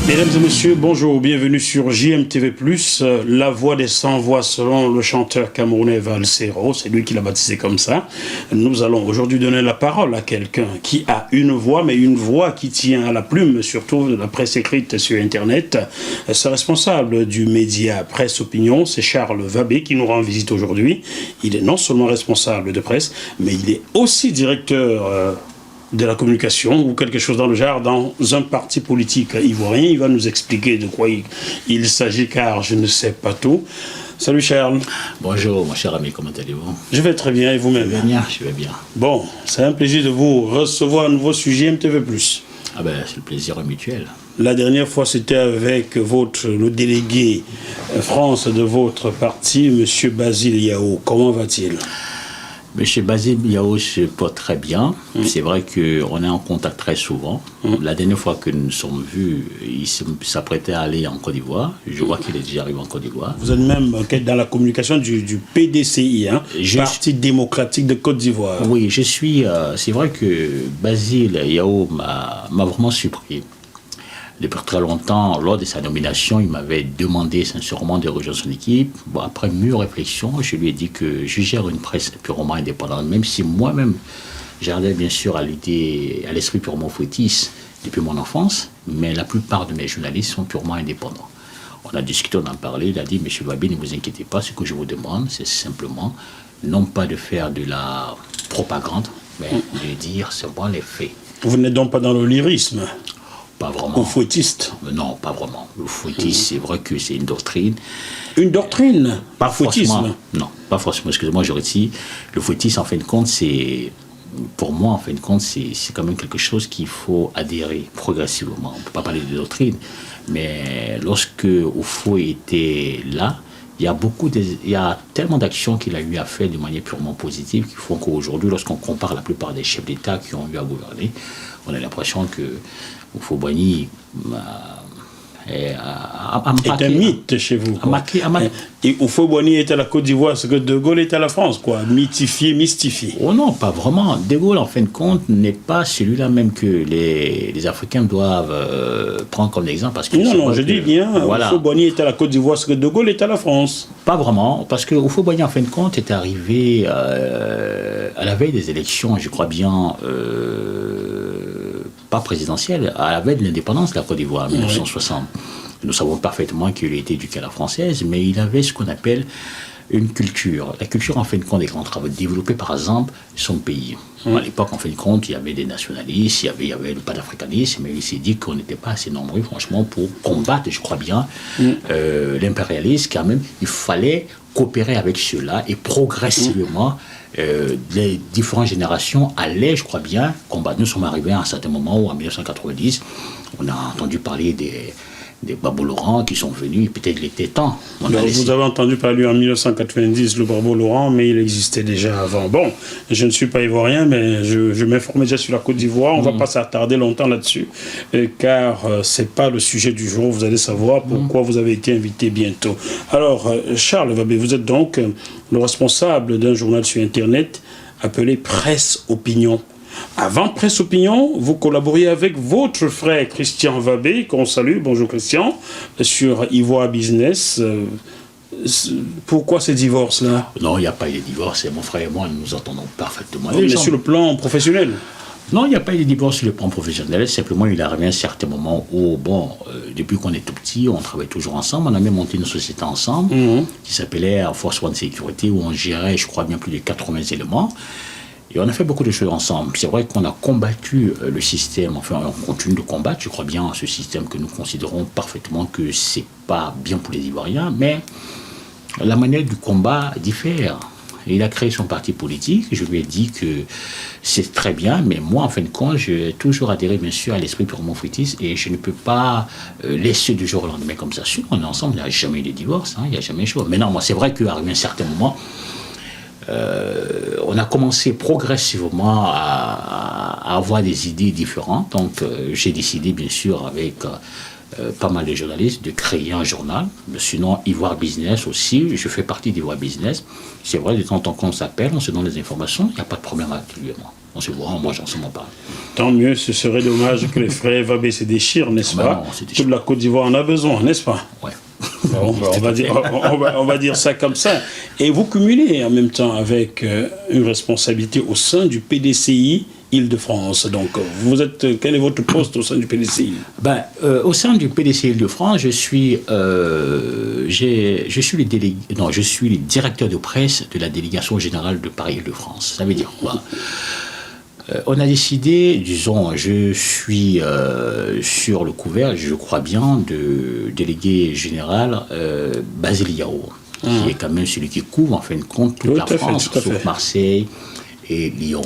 Mesdames et messieurs, bonjour, bienvenue sur JMTV+, la voix des sans-voix selon le chanteur camerounais Valsero, c'est lui qui l'a baptisé comme ça. Nous allons aujourd'hui donner la parole à quelqu'un qui a une voix, mais une voix qui tient à la plume, surtout de la presse écrite sur Internet. C'est responsable du média Presse Opinion, c'est Charles Vabé qui nous rend visite aujourd'hui. Il est non seulement responsable de presse, mais il est aussi directeur de la communication ou quelque chose dans le genre dans un parti politique ivoirien. Il va nous expliquer de quoi il s'agit car je ne sais pas tout. Salut Charles. Bonjour mon cher ami, comment allez-vous? Je vais très bien et vous-même? Je vais bien. Bon, c'est un plaisir de vous recevoir à nouveau sur JMTV+. Ah ben c'est le plaisir mutuel. La dernière fois c'était avec le délégué France de votre parti, Monsieur Basile Yao. Comment va-t-il? Monsieur Basile Yao se porte très bien. C'est vrai qu'on est en contact très souvent. La dernière fois que nous nous sommes vus, il s'apprêtait à aller en Côte d'Ivoire. Je vois qu'il est déjà arrivé en Côte d'Ivoire. Vous êtes même dans la communication du PDCI, Parti démocratique de Côte d'Ivoire. Oui, je suis... c'est vrai que Basile Yao m'a vraiment surpris. Depuis très longtemps, lors de sa nomination, il m'avait demandé sincèrement de rejoindre son équipe. Bon, après mûre réflexion, je lui ai dit que je gère une presse purement indépendante, même si moi-même, j'ardais bien sûr à l'esprit purement fouettiste depuis mon enfance, mais la plupart de mes journalistes sont purement indépendants. On a discuté, on a parlé, il a dit, Monsieur Vabé, ne vous inquiétez pas, ce que je vous demande, c'est simplement, non pas de faire de la propagande, mais de dire seulement les faits. Vous n'êtes donc pas dans le lyrisme? Pas vraiment. Ou fouettiste? Non, pas vraiment. Le fouettiste, c'est vrai que c'est une doctrine. Une doctrine? Pas fouettisme? Non, pas forcément. Excusez-moi, j'aurais dit. Le fouettiste, en fin de compte, c'est... Pour moi, en fin de compte, c'est quand même quelque chose qu'il faut adhérer progressivement. On ne peut pas parler de doctrine. Mais lorsque Oufoué était là, il y a tellement d'actions qu'il a eu à faire de manière purement positive qu'il faut qu'aujourd'hui, lorsqu'on compare la plupart des chefs d'État qui ont eu à gouverner, on a l'impression que Oufoué est un mythe chez vous. Et Oufoué était à la Côte d'Ivoire, ce que De Gaulle était à la France, quoi. Mystifié. Oh non, pas vraiment. De Gaulle, en fin de compte, n'est pas celui-là même que les Africains doivent prendre comme exemple. Parce que non, je dis bien, voilà. Oufoué était à la Côte d'Ivoire, ce que De Gaulle était à la France. Pas vraiment, parce que Oufoué, en fin de compte, est arrivé à la veille des élections, je crois bien... pas présidentielle, à la veille de l'indépendance de la Côte d'Ivoire en 1960. Nous savons parfaitement qu'il était éduqué à la française, mais il avait ce qu'on appelle une culture. La culture, en fin de compte, des grands travaux développés, par exemple, son pays. À l'époque, en fin de compte, il y avait des nationalistes, il y avait le panafricanisme, mais il s'est dit qu'on n'était pas assez nombreux, franchement, pour combattre, je crois bien, l'impérialisme. Quand même, il fallait coopérer avec ceux-là et progressivement... les différentes générations allaient, je crois bien, combattre. Nous sommes arrivés à un certain moment où, en 1990, on a entendu parler des Babo Laurent qui sont venus, peut-être il était temps. Vous avez entendu parler en 1990 le Babo Laurent, mais il existait déjà avant. Bon, je ne suis pas ivoirien, mais je m'informe déjà sur la Côte d'Ivoire. On ne va pas s'attarder longtemps là-dessus, car ce n'est pas le sujet du jour. Vous allez savoir pourquoi vous avez été invité bientôt. Alors, Charles Vabé, vous êtes donc le responsable d'un journal sur Internet appelé Presse Opinion. Avant Presse Opinion, vous collaboriez avec votre frère Christian Vabé, qu'on salue, bonjour Christian, sur Ivoire Business. Pourquoi ces divorces-là? Non, il n'y a pas eu de divorce, et mon frère et moi, nous nous entendons parfaitement. Mais sur le plan professionnel? Non, il n'y a pas eu de divorce sur le plan professionnel, simplement il est arrivé à un certain moment où, depuis qu'on est tout petit, on travaille toujours ensemble, on a même monté une société ensemble, qui s'appelait Force One Sécurité, où on gérait, je crois bien, plus de 80 éléments. Et on a fait beaucoup de choses ensemble. C'est vrai qu'on a combattu le système, enfin on continue de combattre, je crois bien, ce système que nous considérons parfaitement que c'est pas bien pour les Ivoiriens, mais la manière du combat diffère. Il a créé son parti politique, je lui ai dit que c'est très bien, mais moi, en fin de compte, j'ai toujours adhéré, bien sûr, à l'esprit purement fouettiste, et je ne peux pas laisser du jour au lendemain comme ça. Si on est ensemble, il n'y a jamais eu de divorce, il n'y a jamais eu de chose. Mais non, moi, c'est vrai qu'arrivé un certain moment, on a commencé progressivement à avoir des idées différentes. Donc, j'ai décidé, bien sûr, avec pas mal de journalistes de créer un journal. Sinon, Ivoire Business aussi, je fais partie d'Ivoire Business. C'est vrai, de temps en temps qu'on s'appelle, on se donne les informations, il n'y a pas de problème actuellement. On se voit, moi j'en sais pas. Tant mieux, ce serait dommage que les frères Vabé se déchirent, n'est-ce pas? Toute la Côte d'Ivoire en a besoin, n'est-ce pas? Ouais. Bon, on va dire ça comme ça. Et vous cumulez en même temps avec une responsabilité au sein du PDCI Île-de-France. Donc, quel est votre poste au sein du PDCI? Au sein du PDCI Île-de-France, je suis le directeur de presse de la délégation générale de Paris Île-de-France. Ça veut dire quoi? On a décidé, disons, je suis sur le couvert, je crois bien, de délégué général Basile Yao, qui est quand même celui qui couvre, en fin de compte, toute la France, sauf Marseille et Lyon.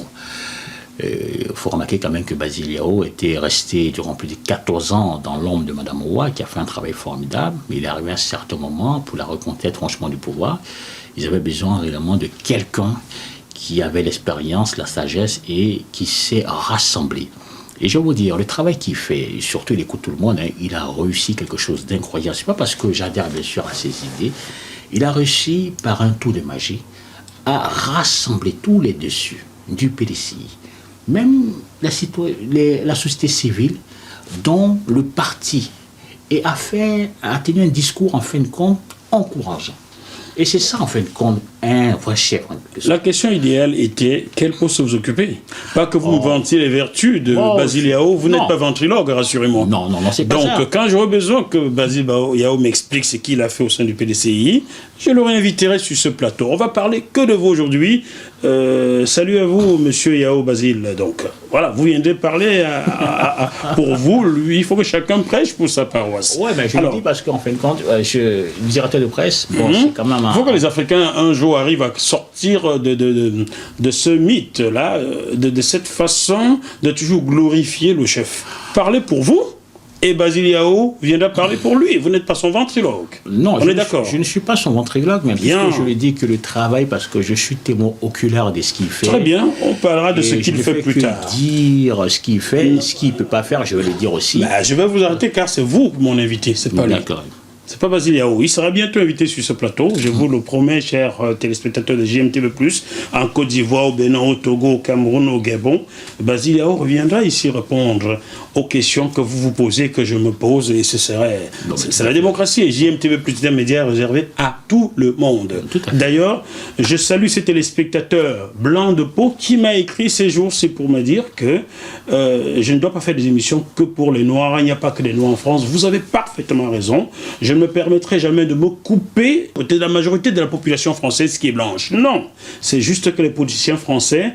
Il faut remarquer quand même que Basile Yao était resté durant plus de 14 ans dans l'ombre de Mme Roy, qui a fait un travail formidable, mais il est arrivé à un certain moment, pour la reconquête franchement du pouvoir, ils avaient besoin réellement de quelqu'un qui avait l'expérience, la sagesse et qui s'est rassemblé. Et je vais vous dire, le travail qu'il fait, et surtout il écoute tout le monde, il a réussi quelque chose d'incroyable. C'est pas parce que j'adhère bien sûr à ses idées, il a réussi par un tour de magie à rassembler tous les dessus du PDCI, même la société civile, dont le parti, et a tenu un discours en fin de compte encourageant. Et c'est ça, en fin de compte, un vrai chef. La question idéale était quel poste vous occupez? Pas que vous me vantiez les vertus de Basile Yao, vous n'êtes pas ventriloque, rassurez-moi. Non, c'est pas ça. Donc, quand j'aurais besoin que Basile Yao m'explique ce qu'il a fait au sein du PDCI, je l'aurais invité sur ce plateau. On va parler que de vous aujourd'hui. Salut à vous, monsieur Yao Basile. Donc, voilà, vous viendrez parler pour vous. Lui, il faut que chacun prêche pour sa paroisse. Ouais, je le dis parce qu'en fin de compte, le directeur de presse, c'est quand même il faut que les Africains, un jour, arrivent à sortir de ce mythe-là, de cette façon de toujours glorifier le chef. Parlez pour vous. Et Basile Yao viendra parler pour lui. Vous n'êtes pas son ventriloque. Non, on est d'accord. Je ne suis pas son ventriloque, mais puisque je lui dis que le travail, parce que je suis témoin oculaire de ce qu'il fait. Très bien, on parlera de ce qu'il fait plus tard. Dire ce qu'il fait, ce qu'il ne peut pas faire, je vais le dire aussi. Je vais vous arrêter car c'est vous mon invité, c'est pas lui. D'accord. C'est pas Basile Yao. Il sera bientôt invité sur ce plateau. Je vous le promets, chers téléspectateurs de GMTV+, en Côte d'Ivoire, au Bénin, au Togo, au Cameroun, au Gabon. Basile Yao reviendra ici répondre aux questions que vous vous posez, que je me pose, et c'est la démocratie. Et GMTV+, est un média réservé à tout le monde. D'ailleurs, je salue ces téléspectateurs blancs de peau qui m'a écrit ces jours-ci pour me dire que je ne dois pas faire des émissions que pour les Noirs. Il n'y a pas que des Noirs en France. Vous avez parfaitement raison. Je ne me permettrai jamais de me couper de la majorité de la population française qui est blanche. Non, c'est juste que les politiciens français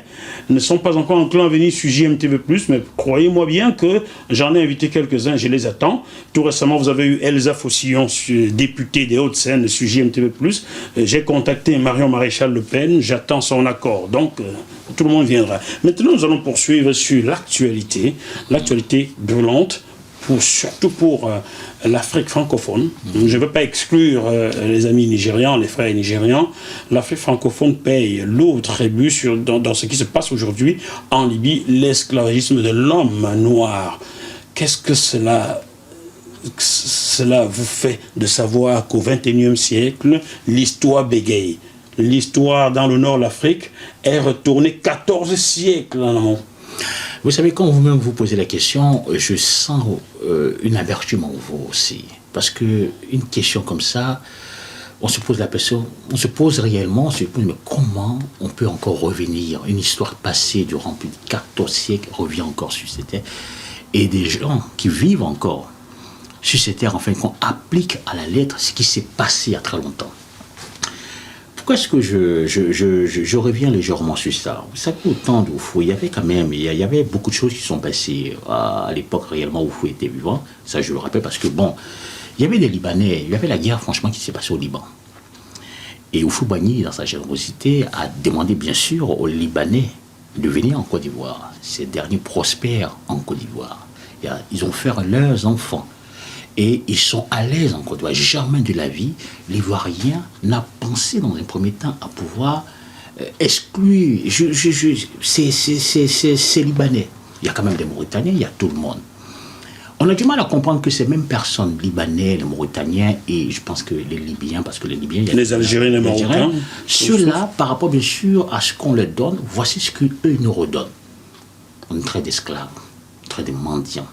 ne sont pas encore enclins à venir sur JMTV+, mais croyez-moi bien que j'en ai invité quelques-uns, je les attends. Tout récemment, vous avez eu Elsa Fossillon, députée des Hauts-de-Seine sur JMTV+. J'ai contacté Marion Maréchal Le Pen, j'attends son accord. Donc, tout le monde viendra. Maintenant, nous allons poursuivre sur l'actualité brûlante, surtout pour l'Afrique francophone. Je ne veux pas exclure les amis nigérians, les frères nigérians. L'Afrique francophone paye lourd tribut dans ce qui se passe aujourd'hui en Libye, l'esclavagisme de l'homme noir. Qu'est-ce que cela vous fait de savoir qu'au XXIe siècle, l'histoire bégaye? L'histoire dans le nord de l'Afrique est retournée 14 siècles en amont. Vous savez, quand vous-même vous posez la question, je sens une amertume en vous aussi. Parce qu'une question comme ça, on se pose réellement, mais comment on peut encore revenir? Une histoire passée durant plus de 14 siècles revient encore sur cette terre. Et des gens qui vivent encore sur cette terre, enfin, qu'on applique à la lettre ce qui s'est passé il y a très longtemps. Pourquoi est-ce que je reviens légèrement sur ça? Vous savez, au temps d'Oufou, il y avait beaucoup de choses qui sont passées à l'époque réellement où Oufou était vivant. Ça, je le rappelle parce que, il y avait des Libanais, il y avait la guerre, franchement, qui s'est passée au Liban. Et Oufou Bagni, dans sa générosité, a demandé, bien sûr, aux Libanais de venir en Côte d'Ivoire. Ces derniers prospèrent en Côte d'Ivoire. Ils ont fait leurs enfants. Et ils sont à l'aise en Côte d'Ivoire. Jamais de la vie, l'Ivoirien n'a pensé dans un premier temps à pouvoir exclure. C'est Libanais. Il y a quand même des Mauritaniens, il y a tout le monde. On a du mal à comprendre que ces mêmes personnes, Libanais, les Mauritaniens et je pense que les Libyens, parce que les Libyens... Il y a les Algériens, les Marocains. Ceux-là, par rapport bien sûr à ce qu'on leur donne, voici ce qu'eux nous redonnent. On traite d'esclaves, on traite de mendiants.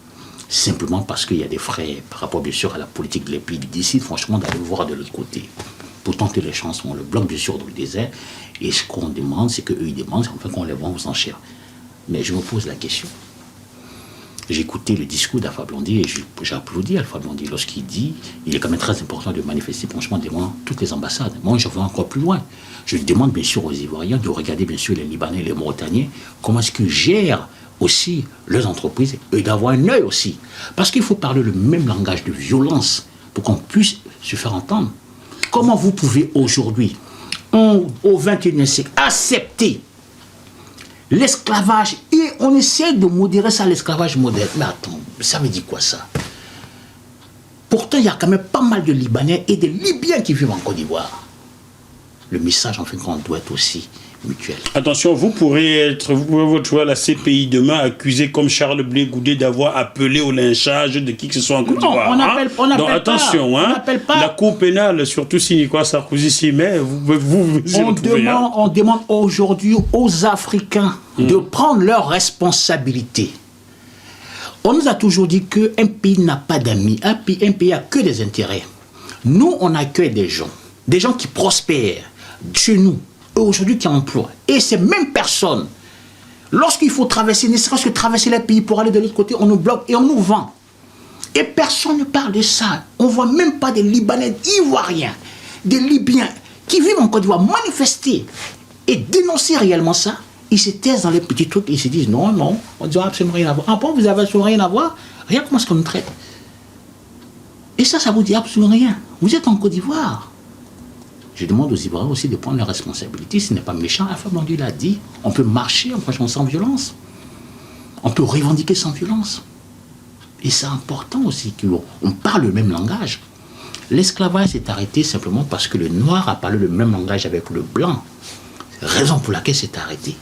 Simplement parce qu'il y a des frais par rapport bien sûr à la politique de les pays. Ils décident franchement d'aller voir de l'autre côté. Pour tenter les chances, on le bloque bien sûr dans le désert. Et ce qu'on demande, c'est qu'eux ils demandent, c'est enfin qu'on les vend aux enchères. Mais je me pose la question. J'ai écouté le discours d'Alpha Blondy et j'ai applaudi Alpha Blondy lorsqu'il dit il est quand même très important de manifester franchement devant toutes les ambassades. Moi, je vais encore plus loin. Je demande bien sûr aux Ivoiriens de regarder bien sûr les Libanais et les Mauritaniens comment est-ce qu'ils gèrent aussi leurs entreprises et d'avoir un œil aussi. Parce qu'il faut parler le même langage de violence pour qu'on puisse se faire entendre. Comment vous pouvez aujourd'hui, au XXIe siècle, accepter l'esclavage et on essaie de modérer ça, l'esclavage moderne. Mais attends, ça veut dire quoi ça? Pourtant, il y a quand même pas mal de Libanais et des Libyens qui vivent en Côte d'Ivoire. Le message, en fait, doit être aussi mutuel. Attention, vous pouvez retrouver à la CPI demain accusé comme Charles Blé Goudé d'avoir appelé au lynchage de qui que ce soit en Côte d'Ivoire. On n'appelle Donc attention, pas. La Cour pénale, surtout si Nicolas Sarkozy s'y met, on demande aujourd'hui aux Africains de prendre leurs responsabilités. On nous a toujours dit qu'un pays n'a pas d'amis, un pays n'a que des intérêts. Nous, on accueille des gens qui prospèrent chez nous, aujourd'hui qui emploient. Et ces mêmes personnes, lorsqu'il faut traverser, ne serait-ce que traverser les pays pour aller de l'autre côté, on nous bloque et on nous vend. Et personne ne parle de ça. On ne voit même pas des Libanais ivoiriens, des Libyens qui vivent en Côte d'Ivoire manifester et dénoncer réellement ça. Ils se taisent dans les petits trucs, ils se disent non, on ne doit absolument rien avoir. Ah bon, vous avez absolument rien à voir? Regarde comment est-ce qu'on nous traite. Et ça vous dit absolument rien. Vous êtes en Côte d'Ivoire. Je demande aux Ivoiriens aussi de prendre leurs responsabilités. Ce n'est pas méchant. Alpha Blondy l'a dit. On peut marcher franchement sans violence. On peut revendiquer sans violence. Et c'est important aussi qu'on parle le même langage. L'esclavage s'est arrêté simplement parce que le noir a parlé le même langage avec le blanc. Raison pour laquelle c'est arrêté.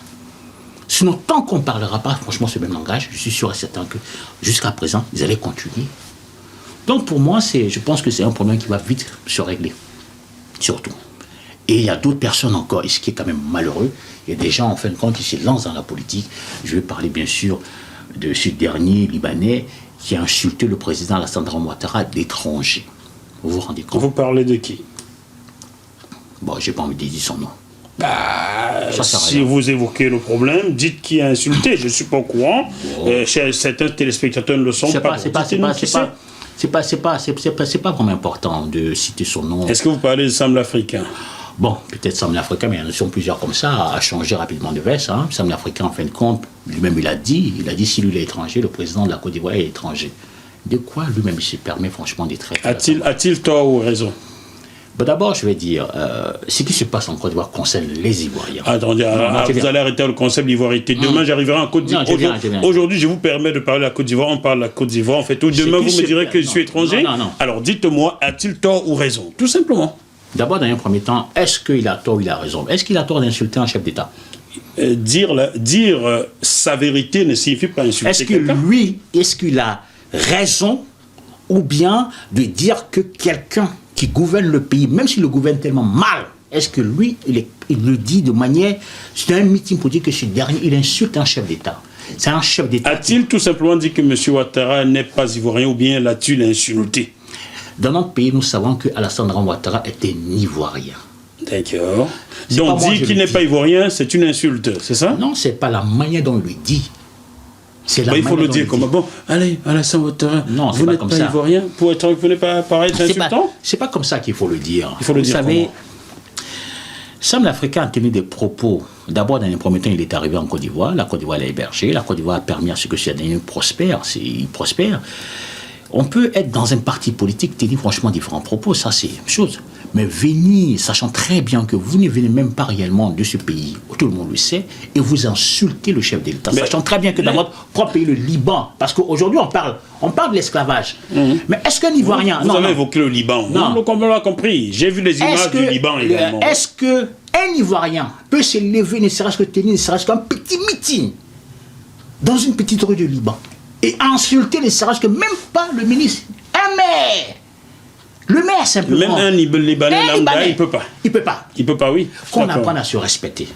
Sinon, tant qu'on ne parlera pas franchement ce même langage, je suis sûr et certain que jusqu'à présent, ils allaient continuer. Donc pour moi, je pense que c'est un problème qui va vite se régler. Surtout. Et il y a d'autres personnes encore, et ce qui est quand même malheureux, il y a des gens en fin de compte qui se lancent dans la politique. Je vais parler bien sûr de ce dernier Libanais qui a insulté le président Alassane Ouattara d'étranger. Vous vous rendez compte? Vous parlez de qui? Bon, j'ai pas envie de dire son nom. Si vous évoquez le problème, dites qui a insulté. Je ne suis pas au courant. Certains téléspectateurs ne le sont pas. C'est pas vraiment important de citer son nom. Est-ce que vous parlez de Sam l'Africain? Bon, peut-être Sam l'Africain, mais il y en a plusieurs comme ça, à changer rapidement de veste. Hein. Sam l'Africain, en fin de compte, lui-même il a dit si lui il est étranger, le président de la Côte d'Ivoire est étranger. De quoi lui-même il se permet franchement d'être traiter? A-t-il tort ou raison? Bon, d'abord, je vais dire, ce qui se passe en Côte d'Ivoire concerne les Ivoiriens. Attendez, vous allez arrêter le concept d'ivoirité. Demain, j'arriverai en Côte d'Ivoire. Aujourd'hui, je vous permets de parler de la Côte d'Ivoire. On parle de la Côte d'Ivoire. En fait, demain, vous me direz que je suis étranger. Non. Alors, dites-moi, a-t-il tort ou raison? Tout simplement. D'abord, dans un premier temps, est-ce qu'il a tort ou il a raison? Est-ce qu'il a tort d'insulter un chef d'État? Dire sa vérité ne signifie pas insulter quelqu'un. Est-ce qu'il a raison ou bien de dire que quelqu'un qui gouverne le pays, même s'il le gouverne tellement mal, est-ce que lui, il le dit de manière... C'est un meeting pour dire que ce dernier, il insulte un chef d'État. C'est un chef d'État. A-t-il tout simplement dit que M. Ouattara n'est pas ivoirien ou bien l'a-t-il insulté? Dans notre pays, nous savons que Alassane Ouattara est un Ivoirien. D'accord. Donc dire qu'il n'est pas ivoirien, c'est une insulte, c'est ça? Non, c'est pas la manière dont il le dit. Il faut le dire comme bon. Allez, Alassane Ouattara, vous n'êtes pas ivoirien pour être vous n'êtes pas pareil, c'est insultant. C'est pas comme ça qu'il faut le dire. Il faut le dire. Vous savez, Sam l'Africain a tenu des propos. D'abord, dans les premiers temps, il est arrivé en Côte d'Ivoire. La Côte d'Ivoire l'a hébergé. La Côte d'Ivoire a permis à ce que ce dernier prospère. Il prospère. On peut être dans un parti politique, tenir franchement différents propos, ça c'est une chose. Mais venir, sachant très bien que vous ne venez même pas réellement de ce pays, tout le monde le sait, et vous insultez le chef de l'État, sachant très bien que dans votre propre pays, le Liban, parce qu'aujourd'hui on parle de l'esclavage. Mais est-ce qu'un Ivoirien... Vous avez évoqué le Liban, on l'a compris. J'ai vu les images du Liban également. Est-ce qu'un Ivoirien peut se lever, ne serait-ce que tenir, ne serait-ce qu'un petit meeting dans une petite rue du Liban? et insulter les sages que même pas le ministre, un maire. Le maire, simplement. Même un Libanais lambda, il ne peut pas. Il ne peut pas. Il ne peut pas, oui. Qu'on apprenne à se respecter.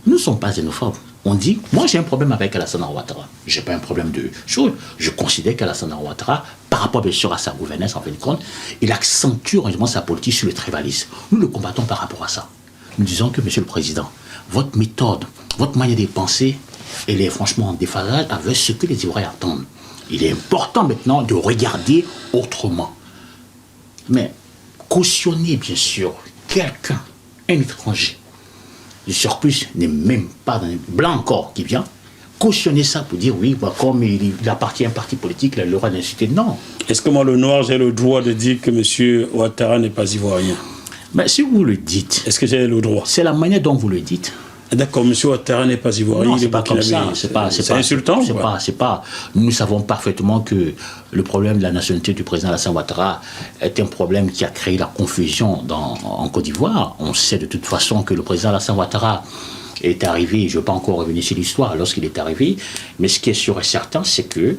Nous ne sommes pas xénophobes. On dit, moi j'ai un problème avec Alassane Ouattara. Je n'ai pas un problème de choses. Je considère qu'Alassane Ouattara, par rapport bien sûr à sa gouvernance, en fin de compte, il accentue réellement sa politique sur le tribalisme. Nous le combattons par rapport à ça. Nous disons que, Monsieur le Président, votre méthode, votre manière de penser, elle est franchement en déphasage avec ce que les Ivoiriens attendent. Il est important maintenant de regarder autrement. Mais cautionner, bien sûr, quelqu'un, un étranger, le surplus n'est même pas dans blanc encore qui vient, cautionner ça pour dire oui, bah, comme il appartient à un parti politique, il a le droit d'insulter. Non. Est-ce que moi, le noir, j'ai le droit de dire que M. Ouattara n'est pas ivoirien? Mais si vous le dites, est-ce que j'ai le droit? C'est la manière dont vous le dites. D'accord, M. Ouattara n'est pas ivoirien. Non, c'est pas comme ça. C'est insultant. C'est pas. Nous savons parfaitement que le problème de la nationalité du président Alassane Ouattara est un problème qui a créé la confusion en Côte d'Ivoire. On sait de toute façon que le président Alassane Ouattara est arrivé, je ne veux pas encore revenir sur l'histoire, lorsqu'il est arrivé, mais ce qui est sûr et certain, c'est que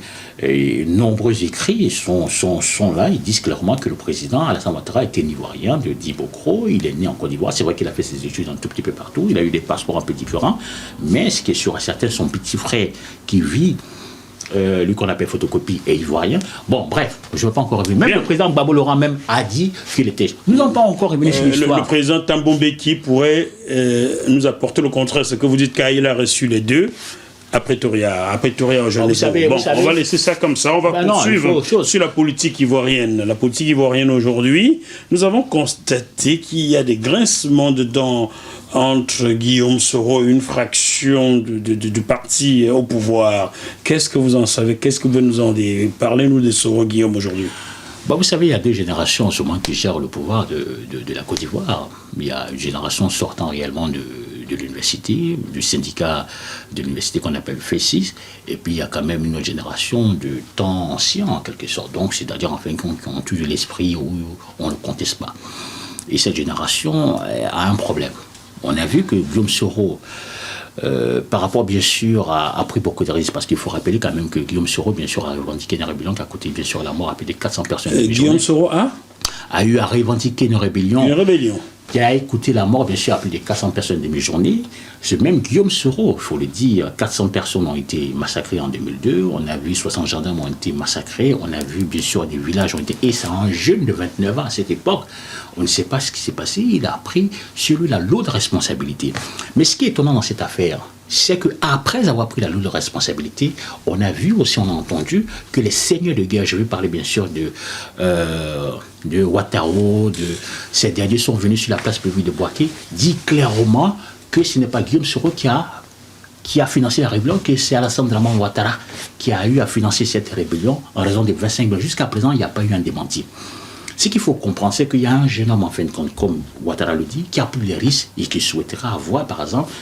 nombreux écrits sont là, ils disent clairement que le président Alassane Ouattara était un Ivoirien de Dibokro, il est né en Côte d'Ivoire, c'est vrai qu'il a fait ses études un tout petit peu partout, il a eu des passeports un peu différents, mais ce qui est sûr et certain, son petit frère qui vit, lui qu'on appelle photocopie, est ivoirien. Bon, bref, je ne veux pas encore revenir. Même le président Gbagbo Laurent même a dit qu'il était. Nous n'avons pas encore revenir sur l'histoire. Le président Thabo Mbeki pourrait nous apporter le contraire. Ce que vous dites qu'il a reçu les deux à Pretoria, au Johannesburg. On va laisser ça comme ça. On va poursuivre sur la politique ivoirienne. La politique ivoirienne aujourd'hui, nous avons constaté qu'il y a des grincements de dents entre Guillaume Soro et une fraction du parti au pouvoir. Qu'est-ce que vous en savez? Qu'est-ce que vous nous en dire? Parlez-nous de Soro Guillaume aujourd'hui. Bah, vous savez, il y a deux générations en ce moment qui gèrent le pouvoir de la Côte d'Ivoire. Il y a une génération sortant réellement de l'université, du syndicat de l'université qu'on appelle FESIS, et puis il y a quand même une autre génération de temps ancien en quelque sorte, donc c'est-à-dire en fin de compte qui ont eu de l'esprit où on ne conteste pas. Et cette génération a un problème. On a vu que Guillaume Soro, par rapport bien sûr a pris beaucoup de risques, parce qu'il faut rappeler quand même que Guillaume Soro bien sûr a revendiqué une rébellion qui a coûté bien sûr la mort à plus de 400 personnes. Guillaume Soro a eu à revendiquer une rébellion. Une rébellion qui a coûté la mort, bien sûr, à plus de 400 personnes de mi-journée. C'est même Guillaume Soro, il faut le dire, 400 personnes ont été massacrées en 2002, on a vu 60 gendarmes ont été massacrés, on a vu, bien sûr, des villages ont été... Et c'est un jeune de 29 ans à cette époque. On ne sait pas ce qui s'est passé, il a pris sur lui la lourde responsabilité. Mais ce qui est étonnant dans cette affaire, c'est qu'après avoir pris la lourde responsabilité, on a vu aussi, on a entendu que les seigneurs de guerre, je vais parler bien sûr de Ouattaro, ces derniers sont venus sur la place publique de Boaké, dit clairement que ce n'est pas Guillaume Soro qui a financé la rébellion, que c'est Alassane Dramane Ouattara qui a eu à financer cette rébellion en raison des 25 millions. Jusqu'à présent, il n'y a pas eu un démenti. Ce qu'il faut comprendre, c'est qu'il y a un jeune homme, en fin de compte, comme Ouattara le dit, qui a pris les risques et qui souhaitera avoir, par exemple,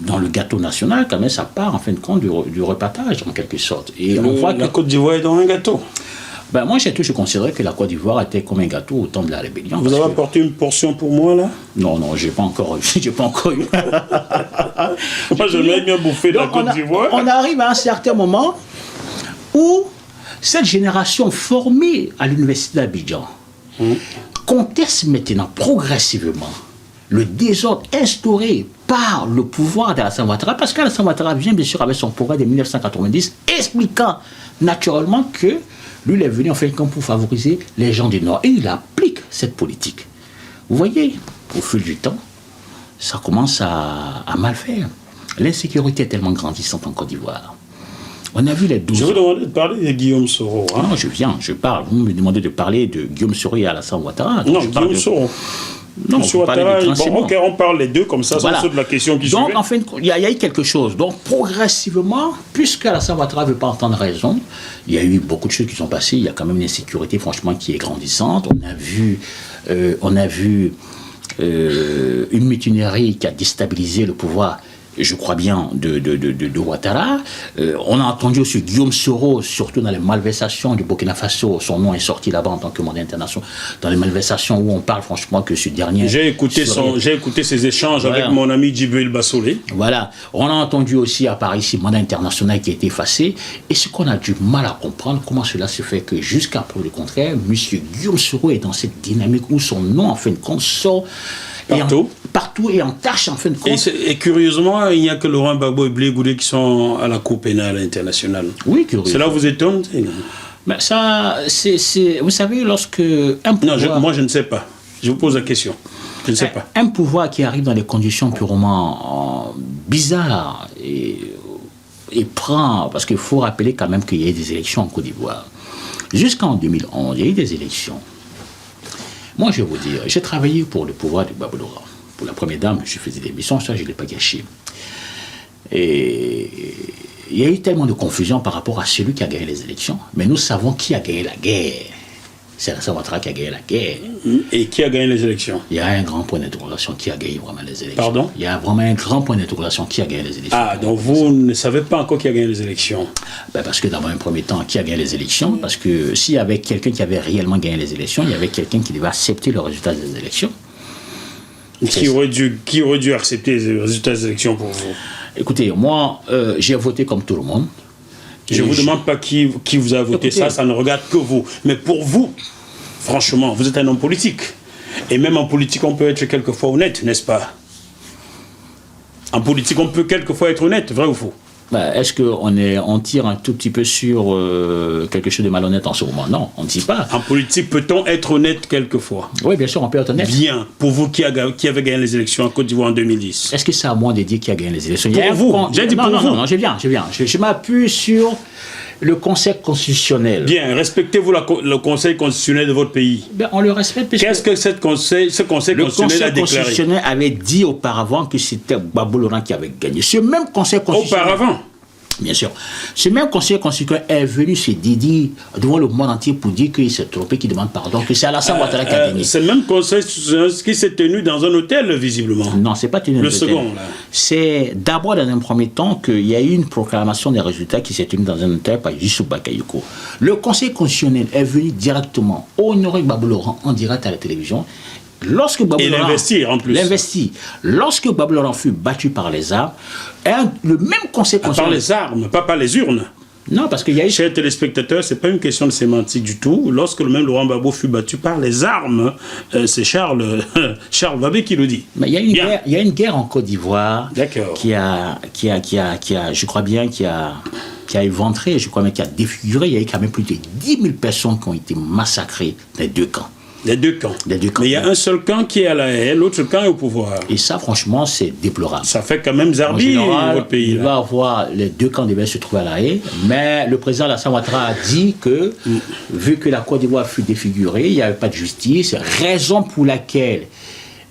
dans le gâteau national, quand même, ça part, en fin de compte, du repartage, en quelque sorte. Et on voit que la Côte d'Ivoire est dans un gâteau. Ben, moi, j'ai toujours considéré que la Côte d'Ivoire était comme un gâteau au temps de la rébellion. Vous avez apporté une portion pour moi, là? Non, j'ai pas encore eu. Moi, j'aimerais bien bouffer de la Côte d'Ivoire. On arrive à un certain moment où cette génération formée à l'université d'Abidjan conteste maintenant progressivement le désordre instauré par le pouvoir d'Alassane Ouattara, parce qu'Alassane Ouattara vient bien sûr avec son pouvoir de 1990, expliquant naturellement que lui, il est venu en fait comme pour favoriser les gens du Nord. Et il applique cette politique. Vous voyez, au fil du temps, ça commence à mal faire. L'insécurité est tellement grandissante en Côte d'Ivoire. On a vu les 12... Je vous demande de parler de Guillaume Soro. Hein? Non, je parle. Vous me demandez de parler de Guillaume Soro et Alassane Ouattara. Non, Guillaume Soro. Non, ok, on parle les deux comme ça, voilà. C'est de la question qui donc, en fait, il y a eu quelque chose. Donc, progressivement, puisque Alassane Ouattara ne veut pas entendre raison, il y a eu beaucoup de choses qui sont passées. Il y a quand même une insécurité, franchement, qui est grandissante. On a vu une mutinerie qui a déstabilisé le pouvoir je crois bien, de Ouattara. On a entendu aussi Guillaume Soro, surtout dans les malversations du Burkina Faso. Son nom est sorti là-bas en tant que mandat international. Dans les malversations où on parle franchement que ce dernier... J'ai écouté ses échanges avec mon ami Djibril Bassolé. Voilà. On a entendu aussi à Paris ici mandat international qui a été effacé. Et ce qu'on a du mal à comprendre, comment cela se fait que jusqu'à preuve du contraire, M. Guillaume Soro est dans cette dynamique où son nom, en fin de compte, sort... Partout et en tâche en fin de compte. Et curieusement, il n'y a que Laurent Gbagbo et Blé Goudé qui sont à la Cour pénale internationale. Oui, curieusement. Cela vous étonne? Mais ça, vous savez, lorsque un pouvoir... Non, moi je ne sais pas. Je vous pose la question. Je ne sais pas. Un pouvoir qui arrive dans des conditions purement bizarres et prend... Parce qu'il faut rappeler quand même qu'il y a eu des élections en Côte d'Ivoire. Jusqu'en 2011, il y a eu des élections. Moi, je vais vous dire, j'ai travaillé pour le pouvoir de Gbagbo Laurent. Pour la première dame, je faisais des missions, ça, je ne l'ai pas gâché. Et il y a eu tellement de confusion par rapport à celui qui a gagné les élections. Mais nous savons qui a gagné la guerre. C'est Alassane Ouattara qui a gagné la guerre. Et qui a gagné les élections? Il y a un grand point d'interrogation qui a gagné vraiment les élections. Pardon? Il y a vraiment un grand point d'interrogation qui a gagné les élections. Ah, donc vous ne savez pas encore qui a gagné les élections? Parce que dans un premier temps, qui a gagné les élections? Parce que s'il y avait quelqu'un qui avait réellement gagné les élections, il y avait quelqu'un qui devait accepter le résultat des élections. Qui aurait dû accepter les résultats des élections pour vous? Écoutez, moi, j'ai voté comme tout le monde. Je ne vous demande pas qui vous a voté. Écoutez, ça ne regarde que vous. Mais pour vous, franchement, vous êtes un homme politique. Et même en politique, on peut être quelquefois honnête, n'est-ce pas? En politique, on peut quelquefois être honnête, vrai ou faux? Est-ce qu'on tire un tout petit peu sur quelque chose de malhonnête en ce moment? Non, on ne tire pas. En politique, peut-on être honnête quelquefois? Oui, bien sûr, on peut être honnête. Bien. Pour vous qui avez gagné les élections en Côte d'Ivoire en 2010. Est-ce que c'est à moi de dire qui a gagné les élections? Pour vous. J'ai dit pour vous. Non, je viens. Je m'appuie sur le Conseil constitutionnel. Bien. Respectez-vous le Conseil constitutionnel de votre pays? On le respecte. Qu'est-ce que ce Conseil constitutionnel a déclaré? Le Conseil constitutionnel avait dit auparavant que c'était Gbagbo Laurent qui avait gagné. Ce même Conseil constitutionnel... Auparavant? Bien sûr. Ce même Conseil constitutionnel est venu se dédier devant le monde entier pour dire qu'il s'est trompé, qu'il demande pardon, que c'est Alassane Ouattara qui a gagné. C'est le même Conseil qui s'est tenu dans un hôtel, visiblement. Non, c'est pas tenu dans un hôtel. Le second, là. C'est d'abord, dans un premier temps, qu'il y a eu une proclamation des résultats qui s'est tenue dans un hôtel par Youssouf Bakayoko. Le Conseil constitutionnel est venu directement honorer Gbagbo Laurent en direct à la télévision. Et l'investir en plus. L'investir. Lorsque Gbagbo Laurent fut battu par les armes, le même Conseil constitutionnel... Par les armes, pas par les urnes. Non, parce qu'il y a eu... Chers téléspectateurs, ce n'est pas une question de sémantique du tout. Lorsque le même Laurent Gbagbo fut battu par les armes, c'est Charles Babé qui le dit. Mais il y a une guerre en Côte d'Ivoire qui a, je crois bien, qui a éventré, je crois même, qui a défiguré. Il y a eu quand même plus de 10 000 personnes qui ont été massacrées des deux camps. Les deux camps. Mais il y a un seul camp qui est à la haie, l'autre camp est au pouvoir. Et ça, franchement, c'est déplorable. Ça fait quand même zarbi, votre pays. Il va avoir, les deux camps devaient se trouver à la haie, mais le président Alassane Ouattara a dit que, vu que la Côte d'Ivoire fut défigurée, il n'y avait pas de justice, raison pour laquelle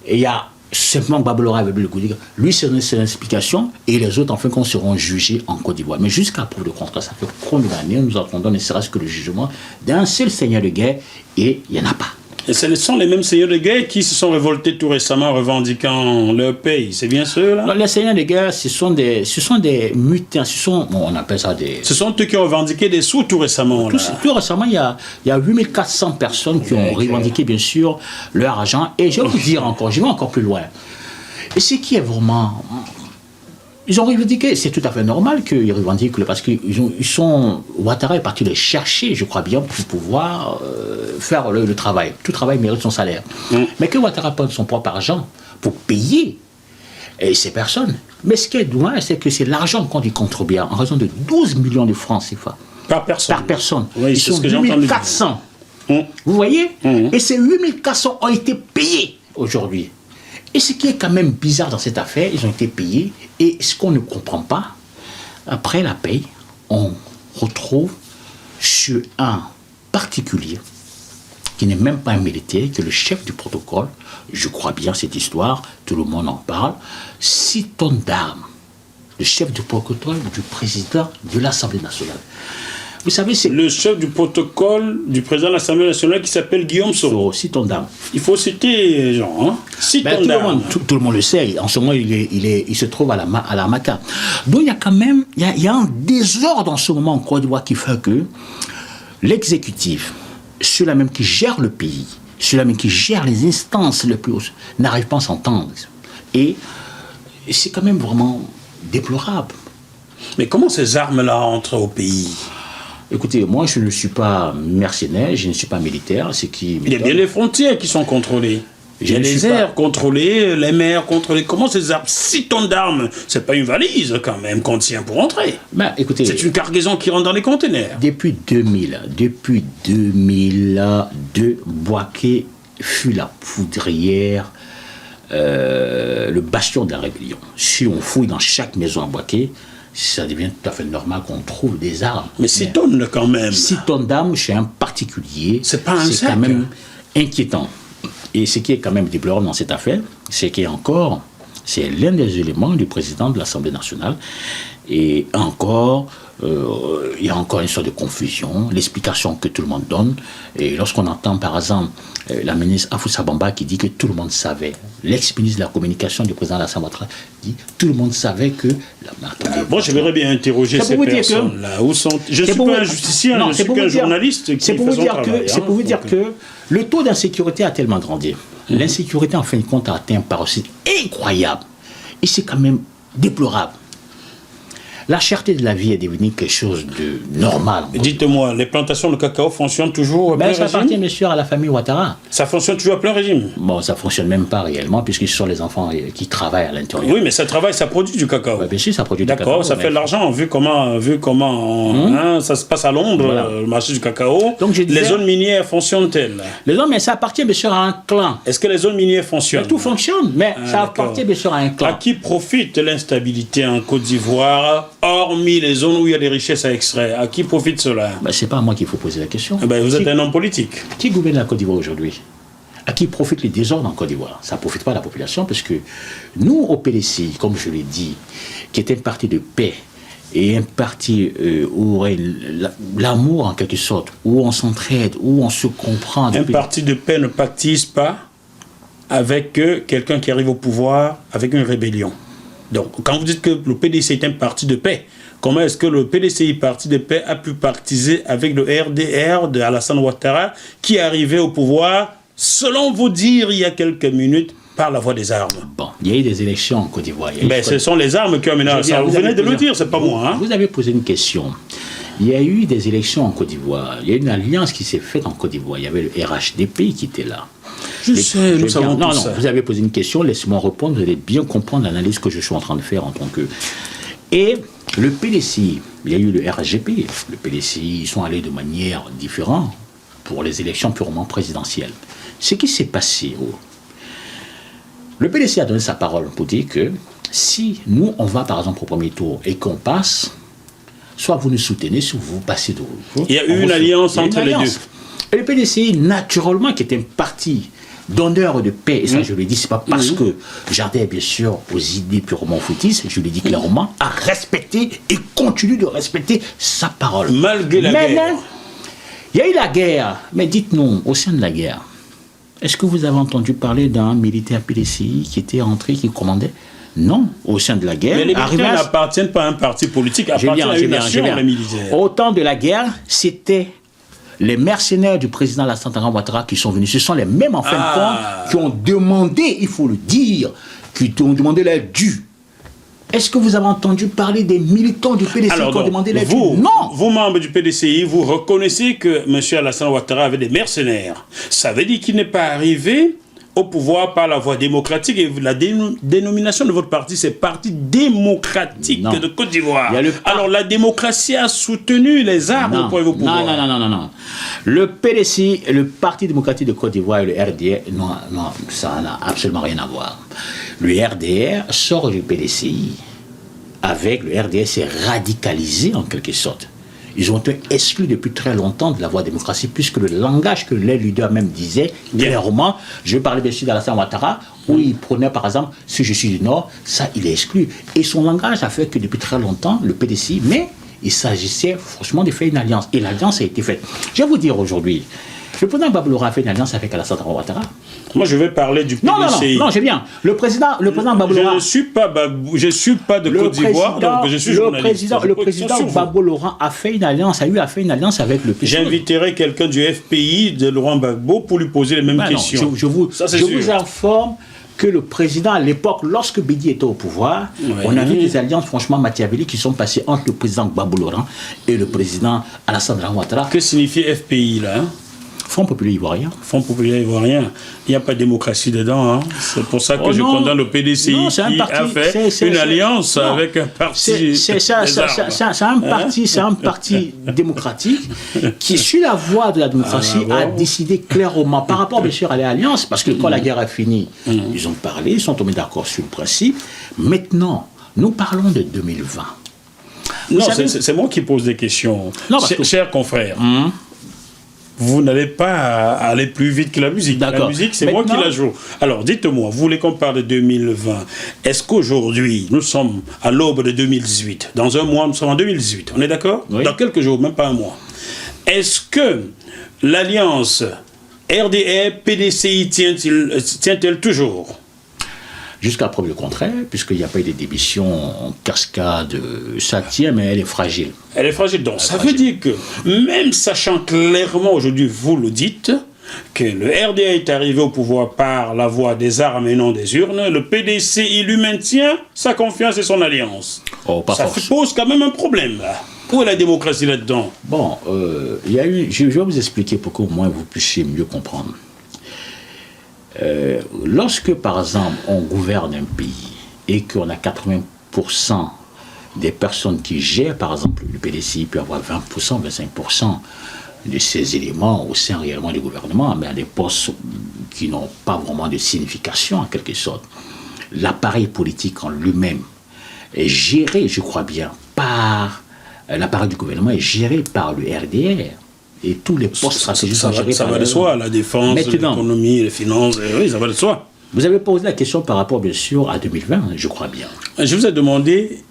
il y a simplement Gbagbo Laurent avait le goût de dire, lui, c'est une explication, et les autres, en fin de compte, seront jugés en Côte d'Ivoire. Mais jusqu'à preuve de contraire, ça fait combien d'années, nous attendons ne serait-ce que le jugement d'un seul seigneur de guerre, et il n'y en a pas. Et ce sont les mêmes seigneurs de guerre qui se sont révoltés tout récemment revendiquant leur pays. C'est bien ceux-là? Les seigneurs de guerre, ce sont des mutins. On appelle ça des... Ce sont eux qui ont revendiqué des sous tout récemment. Tout récemment, il y a 8400 personnes qui ont revendiqué, bien sûr, leur argent. Et je vais vous dire encore, je vais encore plus loin. Et ce qui est vraiment... Ils ont revendiqué, c'est tout à fait normal qu'ils revendiquent, parce qu'ils sont... Ouattara est parti les chercher, je crois bien, pour pouvoir faire le travail. Tout travail mérite son salaire. Mais que Ouattara prenne son propre argent pour payer ces personnes. Mais ce qui est dommage, c'est que c'est l'argent qu'on dit contribue en raison de 12 millions de francs CFA. Par personne. Par personne. Oui, ils sont 8400. Vous voyez? Et ces 8400 ont été payés aujourd'hui. Et ce qui est quand même bizarre dans cette affaire, ils ont été payés, et ce qu'on ne comprend pas, après la paye, on retrouve sur un particulier, qui n'est même pas un militaire, qui est le chef du protocole, je crois bien cette histoire, tout le monde en parle, 6 tonnes d'armes, le chef du protocole du président de l'Assemblée nationale. Vous savez, c'est le chef du protocole du président de l'Assemblée nationale qui s'appelle Guillaume Soro. si ton dame. Il faut citer Jean. Hein? Ben, tout le monde le sait. En ce moment, il se trouve à la Maca. Donc, il y a quand même il y a un désordre en ce moment en Côte d'Ivoire qui fait que l'exécutif, celui-là même qui gère le pays, celui-là même qui gère les instances le plus hautes, n'arrive pas à s'entendre. Et c'est quand même vraiment déplorable. Mais comment ces armes-là entrent au pays? Écoutez, moi, je ne suis pas mercenaire, je ne suis pas militaire. Il y a bien les frontières qui sont contrôlées. Il y a les airs contrôlés, les mers contrôlées. Comment ces armes, 6 tonnes d'armes, c'est pas une valise quand même qu'on tient pour entrer. Ben, écoutez, c'est une cargaison qui rentre dans les conteneurs. Depuis 2002, Boaké fut la poudrière, le bastion de la rébellion. Si on fouille dans chaque maison à Boaké, ça devient tout à fait normal qu'on trouve des armes. Mais 6 tonnes quand même. 6 tonnes d'armes chez un particulier, c'est pas un c'est sac. Quand même inquiétant. Et ce qui est quand même déplorable dans cette affaire, c'est c'est l'un des éléments du président de l'Assemblée nationale. Et encore, il y a encore une sorte de confusion, l'explication que tout le monde donne. Et lorsqu'on entend par exemple la ministre Afoussa Bamba qui dit que tout le monde savait, l'ex-ministre de la communication du président de l'Assemblée nationale dit tout le monde savait que... Bon, j'aimerais bien interroger ces personnes-là. Je ne suis pas un justicier, je ne suis qu'un journaliste qui fait son travail. C'est pour vous dire que le taux d'insécurité a tellement grandi. L'insécurité, en fin de compte, a atteint un paroxysme incroyable. Et c'est quand même déplorable. La cherté de la vie est devenue quelque chose de normal. Dites-moi, les plantations de cacao fonctionnent toujours à plein régime? Ça appartient bien sûr à la famille Ouattara. Ça fonctionne toujours à plein régime? Bon, ça ne fonctionne même pas réellement, puisque ce sont les enfants qui travaillent à l'intérieur. Oui, mais ça travaille, ça produit du cacao. Ouais, bien sûr, ça produit du cacao. D'accord, ça fait de l'argent, vu comment ça se passe à Londres, voilà. Le marché du cacao. Donc, les zones minières fonctionnent-elles? Les zones, mais ça appartient bien sûr à un clan. Est-ce que les zones minières fonctionnent? Mais tout fonctionne, mais ça appartient bien sûr à un clan. À qui profite l'instabilité en Côte d'Ivoire, hormis les zones où il y a des richesses à extraire? À qui profite cela? C'est pas à moi qu'il faut poser la question. Vous êtes un homme politique. Qui gouverne la Côte d'Ivoire aujourd'hui? À qui profite les désordres en Côte d'Ivoire? Ça ne profite pas à la population, parce que nous, au PDC, comme je l'ai dit, qui est un parti de paix et un parti où aurait l'amour en quelque sorte, où on s'entraide, où on se comprend. Un parti de paix ne pactise pas avec quelqu'un qui arrive au pouvoir avec une rébellion. Donc, quand vous dites que le PDC est un parti de paix, comment est-ce que le PDCI, parti de paix, a pu pactiser avec le RDR de Alassane Ouattara, qui est arrivé au pouvoir, selon vous dire, il y a quelques minutes, par la voie des armes? Bon, il y a eu des élections en Côte d'Ivoire. Ce sont les armes qui ont mené à ça. Vous venez de le dire, c'est pas moi. Hein? Vous avez posé une question. Il y a eu des élections en Côte d'Ivoire. Il y a eu une alliance qui s'est faite en Côte d'Ivoire. Il y avait le RHDP qui était là. Nous savons tout ça. Vous avez posé une question, laissez-moi répondre. Vous allez bien comprendre l'analyse que je suis en train de faire en tant que... Et le PDCI, il y a eu le RHGP. Le PDCI, ils sont allés de manière différente pour les élections purement présidentielles. Ce qui s'est passé, le PDCI a donné sa parole pour dire que si nous, on va par exemple au premier tour et qu'on passe, soit vous nous soutenez, soit vous passez de vous. Il y a eu une alliance entre les deux. Et le PDCI, naturellement, qui est un parti donneur de paix, et ça je le dis, c'est pas parce que j'adhère bien sûr aux idées purement foutistes, je le dis clairement, à respecter et continue de respecter sa parole. Malgré la guerre. Il y a eu la guerre, mais dites-nous, au sein de la guerre, est-ce que vous avez entendu parler d'un militaire PDCI qui était entré, qui commandait? Non, au sein de la guerre. Mais les militaires n'appartiennent pas à un parti politique, appartiennent à une nation, les militaires. Au temps de la guerre, c'était les mercenaires du président Alassane Ouattara qui sont venus. Ce sont les mêmes, en fin de compte, qui ont demandé, il faut le dire, qui ont demandé l'aide due. Est-ce que vous avez entendu parler des militants du PDCI qui ont demandé l'aide due? Non. Vous, membres du PDCI, vous reconnaissez que M. Alassane Ouattara avait des mercenaires. Ça veut dire qu'il n'est pas arrivé au pouvoir par la voie démocratique, et la dénomination de votre parti, c'est Parti démocratique de Côte d'Ivoire. Alors la démocratie a soutenu les armes pour le pouvoir. Non. Le PDCI, le Parti démocratique de Côte d'Ivoire et le RDR, non, ça n'a absolument rien à voir. Le RDR sort du PDCI. Avec le RDR, s'est radicalisé en quelque sorte. Ils ont été exclus depuis très longtemps de la voie démocratie, puisque le langage que les leaders même disaient, clairement, je parlais bien sûr d'Alassane Ouattara, où il prenait par exemple, si je suis du Nord, ça il est exclu. Et son langage a fait que depuis très longtemps, le PDCI, mais il s'agissait franchement de faire une alliance. Et l'alliance a été faite. Je vais vous dire aujourd'hui, le président Gbagbo Laurent a fait une alliance avec Alassane Ouattara. Moi, je vais parler du PDCI. Non, j'ai bien. Le président Gbagbo Laurent... Je ne suis pas de Côte d'Ivoire, donc je suis journaliste. Le président Gbagbo Laurent a fait une alliance, une alliance avec le PDCI. J'inviterai quelqu'un du FPI de Laurent Gbagbo pour lui poser les mêmes questions. Je vous informe que le président, à l'époque, lorsque Bédi était au pouvoir, on a vu des alliances franchement machiavéliques qui sont passées entre le président Gbagbo Laurent et le président Alassane Ouattara. Que signifie FPI, là? Front populaire ivoirien. Front populaire ivoirien. Il n'y a pas de démocratie dedans. Hein. C'est pour ça que je condamne le PDCI qui a fait une alliance avec un parti. C'est un parti démocratique qui, sur la voie de la démocratie, a décidé clairement par rapport bien sûr à l'alliance, parce que quand la guerre a fini, ils ont parlé, ils sont tombés d'accord sur le principe. Maintenant, nous parlons de 2020. Non, c'est moi qui pose des questions. Chers confrères. Vous n'allez pas aller plus vite que la musique. La musique, c'est moi qui la joue. Alors, dites-moi, vous voulez qu'on parle de 2020. Est-ce qu'aujourd'hui, nous sommes à l'aube de 2018? Dans un mois, nous sommes en 2018. On est d'accord? Dans quelques jours, même pas un mois. Est-ce que l'alliance RDR-PDCI tient-elle toujours? Jusqu'à preuve du contraire, puisqu'il n'y a pas eu de démission en cascade, ça tient, mais elle est fragile. Elle est fragile. Donc, ça veut dire que, même sachant clairement, aujourd'hui, vous le dites, que le RDA est arrivé au pouvoir par la voie des armes et non des urnes, le PDCI lui maintient sa confiance et son alliance. Ça pose quand même un problème, là. Où est la démocratie là-dedans? Bon, je vais vous expliquer pour qu'au moins vous puissiez mieux comprendre. Lorsque, par exemple, on gouverne un pays et qu'on a 80% des personnes qui gèrent, par exemple, le PDCI peut avoir 20%, 25% de ces éléments au sein réellement du gouvernement, mais à des postes qui n'ont pas vraiment de signification, en quelque sorte. L'appareil politique en lui-même est géré, je crois bien, par... L'appareil du gouvernement est géré par le RDR. Et tous les postes stratégiques sont gérés par ça va de soi, la défense, l'économie, les finances, oui, ça va de soi. Vous avez posé la question par rapport, bien sûr, à 2020, je crois bien. Je vous ai demandé,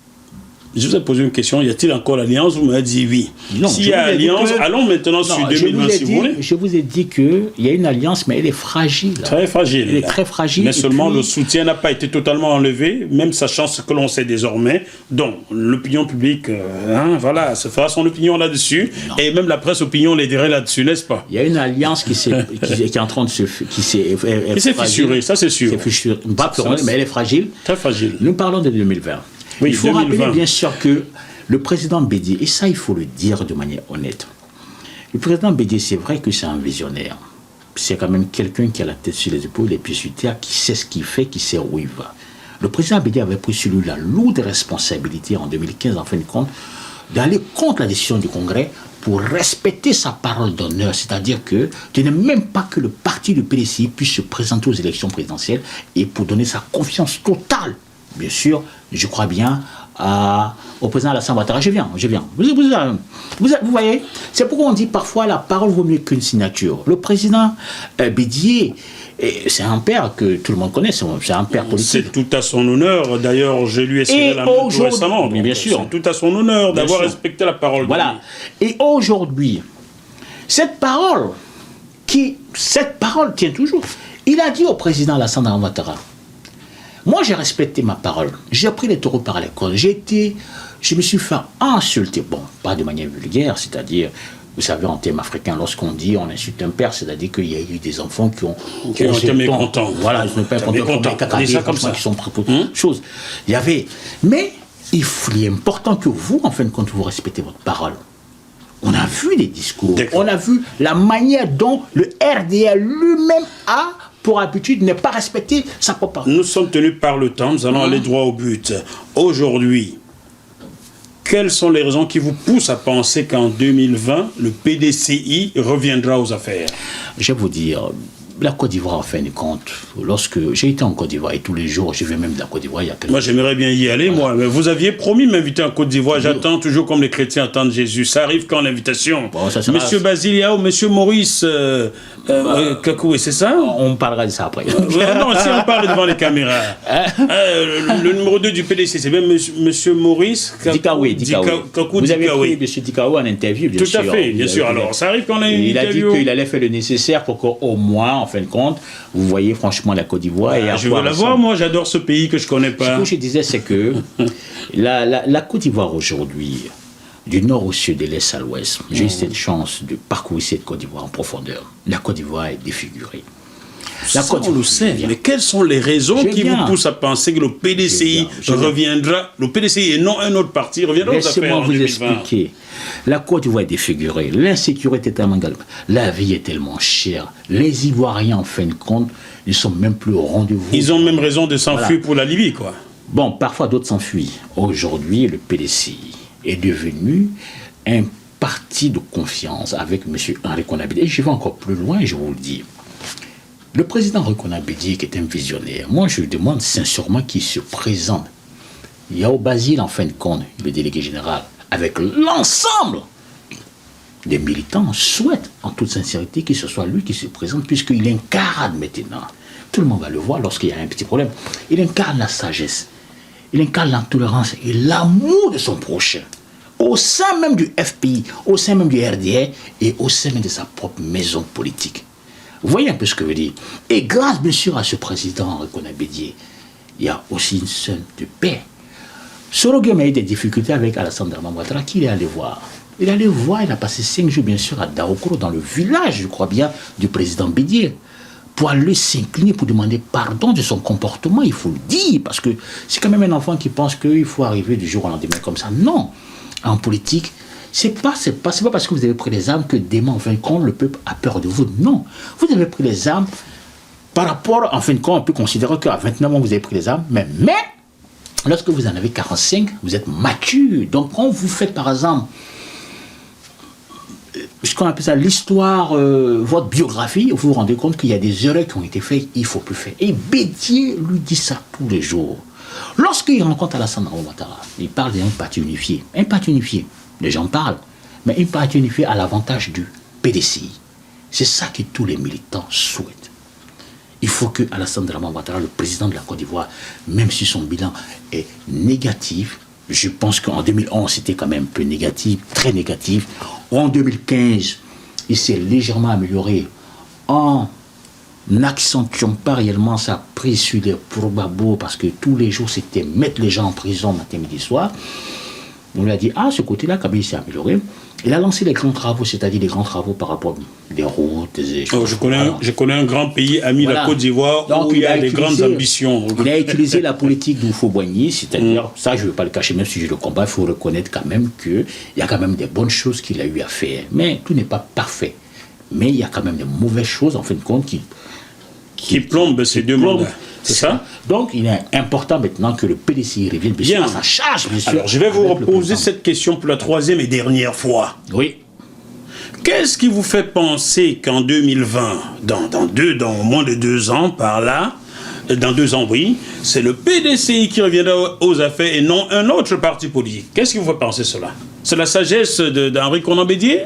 je vous ai posé une question, y a-t-il encore l'alliance? Vous m'avez dit oui. S'il y a alliance, allons maintenant sur 2020, si vous voulez. Je vous ai dit qu'il y a une alliance, mais elle est fragile. Très fragile. Elle est très fragile. Mais seulement le soutien n'a pas été totalement enlevé, même sachant ce que l'on sait désormais. Donc, l'opinion publique, voilà, se fera son opinion là-dessus. Et même la presse opinion l'aiderait là-dessus, n'est-ce pas? Il y a une alliance qui est en train de se... qui s'est fissurée, ça c'est sûr. Mais elle est fragile. Très fragile. Nous parlons de 2020. Oui, il faut rappeler bien sûr que le président Bédi, et ça il faut le dire de manière honnête, le président Bédi, c'est vrai que c'est un visionnaire. C'est quand même quelqu'un qui a la tête sur les épaules, les pieds sur terre, qui sait ce qu'il fait, qui sait où il va. Le président Bédi avait pris sur lui la lourde responsabilité en 2015, en fin de compte, d'aller contre la décision du Congrès pour respecter sa parole d'honneur, c'est-à-dire que de ne même pas que le parti du PDCI puisse se présenter aux élections présidentielles et pour donner sa confiance totale, bien sûr, je crois bien, au président Alassane Ouattara. Je viens. Vous voyez, c'est pourquoi on dit parfois la parole vaut mieux qu'une signature. Le président Bédié, c'est un père que tout le monde connaît, c'est un père politique. C'est tout à son honneur. D'ailleurs, je lui ai serré la main tout récemment. Bien sûr. C'est tout à son honneur d'avoir respecté la parole. Voilà. Et aujourd'hui, cette parole tient toujours. Il a dit au président Alassane Ouattara, moi, j'ai respecté ma parole. J'ai pris les taureaux par les cornes. Je me suis fait insulter. Bon, pas de manière vulgaire, c'est-à-dire, vous savez, en termes africains, lorsqu'on dit on insulte un père, c'est-à-dire qu'il y a eu des enfants qui ont été mécontents. Voilà, ils n'ont pas mécontents, qui sont pris pour chose. Il y avait. Mais il est important que vous, en fin de compte, vous respectez votre parole. On a vu les discours. On a vu la manière dont le RDA lui-même a pour habitude ne pas respecter sa propre parole. Nous sommes tenus par le temps, nous allons aller droit au but. Aujourd'hui, quelles sont les raisons qui vous poussent à penser qu'en 2020, le PDCI reviendra aux affaires? Je vais vous dire, la Côte d'Ivoire, en fin de compte, lorsque j'ai été en Côte d'Ivoire, et tous les jours, je vais même de la Côte d'Ivoire, il y a quelques... Moi, j'aimerais bien y aller, moi. Mais vous aviez promis de m'inviter en Côte d'Ivoire. J'attends toujours comme les chrétiens attendent Jésus. Ça arrive quand l'invitation? Bon, ça sera... Monsieur Basiliao, Monsieur Maurice Kakoué, c'est ça? On parlera de ça après. Non, si on parle devant les caméras. Le numéro 2 du PDC, c'est bien Monsieur Maurice Dikaoué. Vous avez pris Monsieur Dikaoué en interview, bien sûr. Tout à fait, bien sûr. Alors, ça arrive qu'on a une interview. Il a dit qu'il allait faire le nécessaire pour qu'au moins, en fin de compte, vous voyez franchement la Côte d'Ivoire. Je veux la voir, moi, j'adore ce pays que je connais pas. Ce que je disais, c'est que la Côte d'Ivoire aujourd'hui, du nord au sud, de l'est à l'ouest, j'ai eu cette chance de parcourir cette Côte d'Ivoire en profondeur. La Côte d'Ivoire est défigurée. La Côte d'Ivoire, on le sait, mais quelles sont les raisons qui vous poussent à penser que le PDCI reviendra, le PDCI et non un autre parti reviendra aux affaires en 2020? Laissez-moi vous expliquer. La Côte d'Ivoire est défigurée, l'insécurité est tellement grande, la vie est tellement chère, les Ivoiriens, en fin de compte, ils ne sont même plus au rendez-vous. Ils ont même raison de s'enfuir pour la Libye, quoi. Bon, parfois d'autres s'enfuient. Aujourd'hui, le PDCI est devenu un parti de confiance avec M. Henri Konan Bédié. Et je vais encore plus loin, je vous le dis. Le président Henri Konan Bédié, qui est un visionnaire, moi je lui demande sincèrement qu'il se présente. Il y a au Basile, en fin de compte, le délégué général, avec l'ensemble des militants, souhaitent en toute sincérité que ce soit lui qui se présente, puisqu'il incarne maintenant. Tout le monde va le voir lorsqu'il y a un petit problème. Il incarne la sagesse, il incarne la tolérance et l'amour de son prochain. Au sein même du FPI, au sein même du RDR et au sein même de sa propre maison politique. Vous voyez un peu ce que je veux dire. Et grâce bien sûr à ce président Henri Konan Bédié, il y a aussi une scène de paix. Sorogum a eu des difficultés avec Alassane Dramane Ouattara, qui est allé voir. Il est allé voir, il a passé 5 jours bien sûr à Daokoro, dans le village, je crois bien, du président Bédié, pour aller s'incliner, pour demander pardon de son comportement, il faut le dire, parce que c'est quand même un enfant qui pense qu'il faut arriver du jour au lendemain comme ça. Non, en politique, c'est pas parce que vous avez pris les armes que demain, en fin de compte, le peuple a peur de vous. Non, vous avez pris les armes par rapport, en fin de compte, on peut considérer qu'à 29 ans, vous avez pris les armes, mais lorsque vous en avez 45, vous êtes mature. Donc, quand vous faites, par exemple, ce qu'on appelle ça, l'histoire, votre biographie, vous vous rendez compte qu'il y a des erreurs qui ont été faites, il ne faut plus faire. Et Bédié lui dit ça tous les jours. Lorsqu'il rencontre Alassane Dramane Ouattara, il parle d'un parti unifié. Un parti unifié, les gens parlent, mais un parti unifié à l'avantage du PDCI. C'est ça que tous les militants souhaitent. Il faut que Alassane Dramane Ouattara, le président de la Côte d'Ivoire, même si son bilan est négatif, je pense qu'en 2011, c'était quand même un peu négatif, très négatif. En 2015, il s'est légèrement amélioré en n'accentuant pas réellement sa prise sur les probabos, parce que tous les jours, c'était mettre les gens en prison matin, midi, soir. On lui a dit, ce côté-là, quand même, il s'est amélioré. Il a lancé les grands travaux, c'est-à-dire les grands travaux par rapport aux routes, des choses. Je connais un grand pays ami, la Côte d'Ivoire, où il y a des grandes ambitions. Il a utilisé la politique d'Oufo-Boigny, c'est-à-dire, ça je ne veux pas le cacher, même si je le combat, il faut reconnaître quand même qu'il y a quand même des bonnes choses qu'il a eu à faire. Mais tout n'est pas parfait. Mais il y a quand même des mauvaises choses, en fin de compte, qui plombent ces deux mandats. C'est ça? Donc, il est important maintenant que le PDCI revienne bien à sa charge, bien sûr. Alors, je vais vous reposer cette question pour la 3e et dernière fois. Oui. Qu'est-ce qui vous fait penser qu'en 2020, dans moins de 2 ans, par là, dans 2 ans, oui, c'est le PDCI qui reviendra aux affaires et non un autre parti politique? Qu'est-ce qui vous fait penser cela? C'est la sagesse d'Henri Konan Bédié?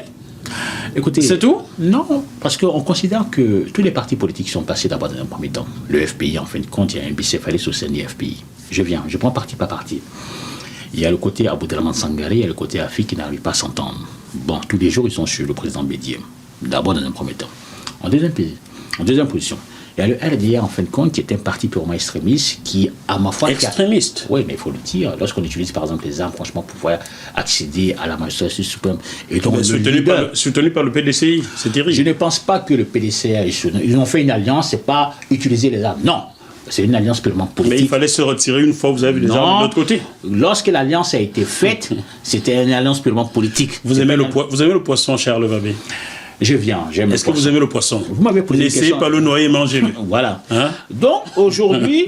Écoutez, c'est tout? Non, parce qu'on considère que tous les partis politiques sont passés d'abord dans un premier temps. Le FPI, en fin de compte, il y a un bicéphalisme au sein du FPI. Je prends parti par parti. Il y a le côté Aboudraman Sangaré, il y a le côté Afi qui n'arrive pas à s'entendre. Bon, tous les jours, ils sont sur le président Bédié. D'abord dans un premier temps. En deuxième position, il y a le RDR, en fin de compte, qui est un parti purement extrémiste, qui, à ma foi... Extrémiste? Oui, mais il faut le dire. Lorsqu'on utilise, par exemple, les armes, franchement, pour pouvoir accéder à la magistrature suprême... Et donc, soutenu par le PDCI, c'est terrible. Je ne pense pas que le PDCI... Ils ont fait une alliance, c'est pas utiliser les armes. Non, c'est une alliance purement politique. Mais il fallait se retirer une fois que vous avez les armes de l'autre côté. Lorsque l'alliance a été faite, c'était une alliance purement politique. Vous aimez le poisson, Charles Vabé? J'aime le Est-ce que vous aimez le poisson? Vous m'avez posé une question. Laissez pas le noyer, mangez-le. Voilà. Donc, aujourd'hui,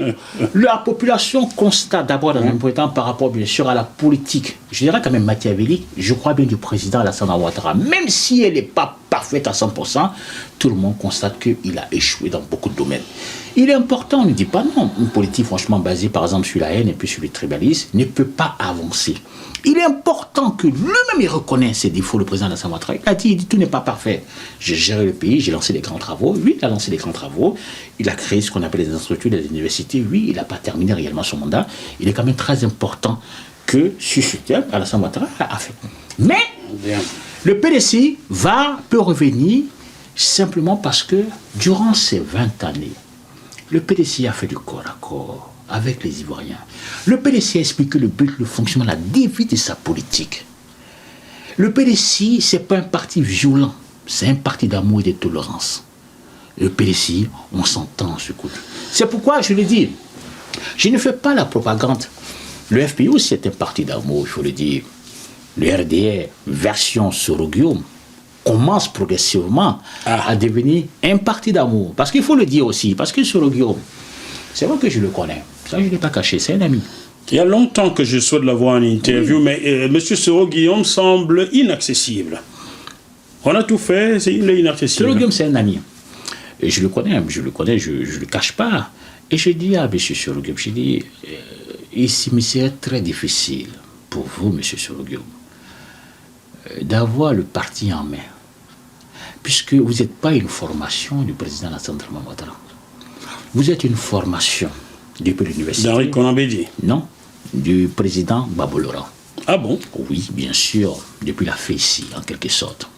la population constate d'abord dans un premier temps par rapport, bien sûr, à la politique, je dirais quand même machiavélique, je crois bien du président Alassane Ouattara, même si elle n'est pas parfaite à 100%, tout le monde constate qu'il a échoué dans beaucoup de domaines. Il est important, on ne dit pas non. Une politique franchement basée par exemple sur la haine et puis sur le tribalisme ne peut pas avancer. Il est important que lui-même il reconnaisse ses défauts, le président de l'Assemblée nationale. Il dit tout n'est pas parfait. J'ai géré le pays, j'ai lancé des grands travaux. Oui, il a lancé des grands travaux. Il a créé ce qu'on appelle les infrastructures des universités. Oui, il n'a pas terminé réellement son mandat. Il est quand même très important que sur ce thème, à l'Assemblée nationale, a fait. Mais le PDC peut revenir simplement parce que durant ces 20 années, le PDC a fait du corps à corps avec les Ivoiriens. Le PDC a expliqué le but, le fonctionnement, la défi de sa politique. Le PDC, ce n'est pas un parti violent, c'est un parti d'amour et de tolérance. Le PDC, on s'entend en ce coup. C'est pourquoi je le dis, je ne fais pas la propagande. Le FPI aussi est un parti d'amour, il faut le dire. Le RDR, version Soro-Guillaume, commence progressivement à devenir un parti d'amour. Parce qu'il faut le dire aussi, parce que Soro-Guillaume, c'est vrai que je le connais. Ça, je ne l'ai pas caché, c'est un ami. Il y a longtemps que je souhaite l'avoir en interview, mais M. Soro-Guillaume semble inaccessible. On a tout fait, il est inaccessible. Soro-Guillaume, c'est un ami. Et je le connais, je ne le cache pas. Et je dis à M. Soro-Guillaume, je dis, il me serait très difficile pour vous, M. Soro-Guillaume, d'avoir le parti en main. Puisque vous n'êtes pas une formation du président Alassane Dramane Ouattara. Vous êtes une formation depuis l'université. D'Henri Konan Bédié. Non, du président Gbagbo Laurent. Ah bon? Oui, bien sûr, depuis la FEICI, en quelque sorte.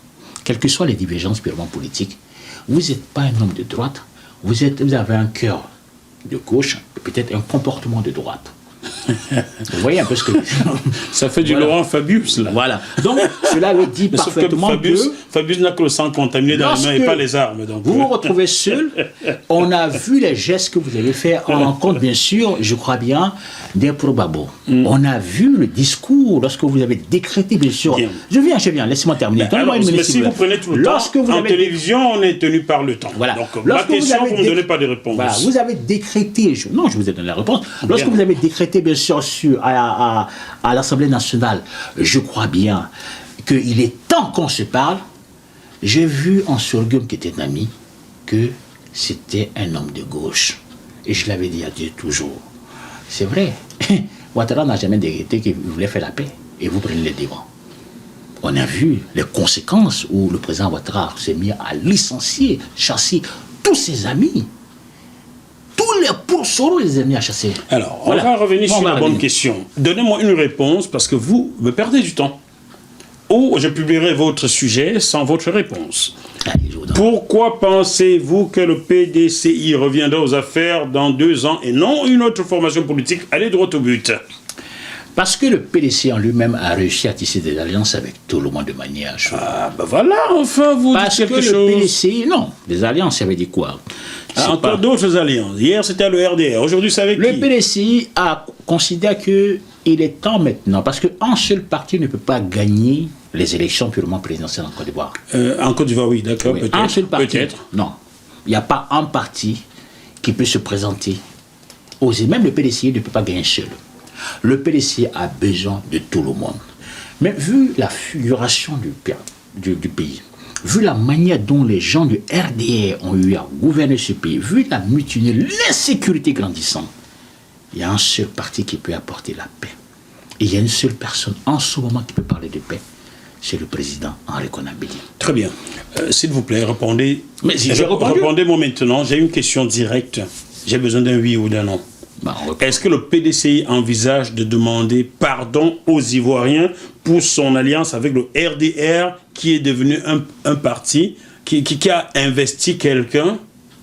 Quelles que soient les divergences purement politiques, vous n'êtes pas un homme de droite, vous avez un cœur de gauche, et peut-être un comportement de droite. Vous voyez un peu ce que... Ça fait du Laurent Fabius, là. Voilà. Donc, cela le dit parfaitement que... Fabius n'a que le sang contaminé dans les mains et pas les armes. Donc. Vous vous retrouvez seul. On a vu les gestes que vous avez faits en compte, bien sûr, je crois bien, des probables. On a vu le discours lorsque vous avez décrété, bien sûr. Bien. Je viens, laissez-moi terminer. Alors, mais si vous prenez tout le temps, en télévision, on est tenu par le temps. Voilà. Donc, ma question, vous ne me donnez pas de réponse. Voilà. Vous avez décrété... Non, je vous ai donné la réponse. Lorsque vous avez décrété, bien sûr, à l'Assemblée nationale, je crois bien qu'il est temps qu'on se parle. J'ai vu en Soro-Guillaume, qui était un ami, que c'était un homme de gauche. Et je l'avais dit à Dieu toujours. C'est vrai, Ouattara n'a jamais décrété qu'il voulait faire la paix. Et vous prenez les devants. On a vu les conséquences où le président Ouattara s'est mis à licencier, chasser tous ses amis. Tous les pourceaux, les amis à chasser. Alors, on va revenir sur la bonne question. Donnez-moi une réponse, parce que vous me perdez du temps. Ou je publierai votre sujet sans votre réponse. Pourquoi pensez-vous que le PDCI reviendra aux affaires dans 2 ans et non une autre formation politique? Allez droit au but. Parce que le PDC en lui-même a réussi à tisser des alliances avec tout le monde de manière... Ah, ben voilà, enfin, vous dites quelque chose. Parce que le PDC, non, des alliances, ça veut dire quoi? Encore d'autres alliances. Hier, c'était le RDR. Aujourd'hui, c'est avec qui? Le PDC considère qu'il est temps maintenant, parce qu'un seul parti ne peut pas gagner les élections purement présidentielles en Côte d'Ivoire. En Côte d'Ivoire, oui, d'accord, oui, peut-être. Un seul parti, non. Il n'y a pas un parti qui peut se présenter. Même le PDC ne peut pas gagner seul. Le PDC a besoin de tout le monde. Mais vu la figuration du pays, vu la manière dont les gens du RDR ont eu à gouverner ce pays, vu la mutinerie, l'insécurité grandissante, il y a un seul parti qui peut apporter la paix. Et il y a une seule personne en ce moment qui peut parler de paix. C'est le président Henri Konan Bédié. Très bien. S'il vous plaît, répondez. Mais si répondez-moi maintenant. J'ai une question directe. J'ai besoin d'un oui ou d'un non. Est-ce que le PDCI envisage de demander pardon aux Ivoiriens pour son alliance avec le RDR, qui est devenu un parti qui a investi quelqu'un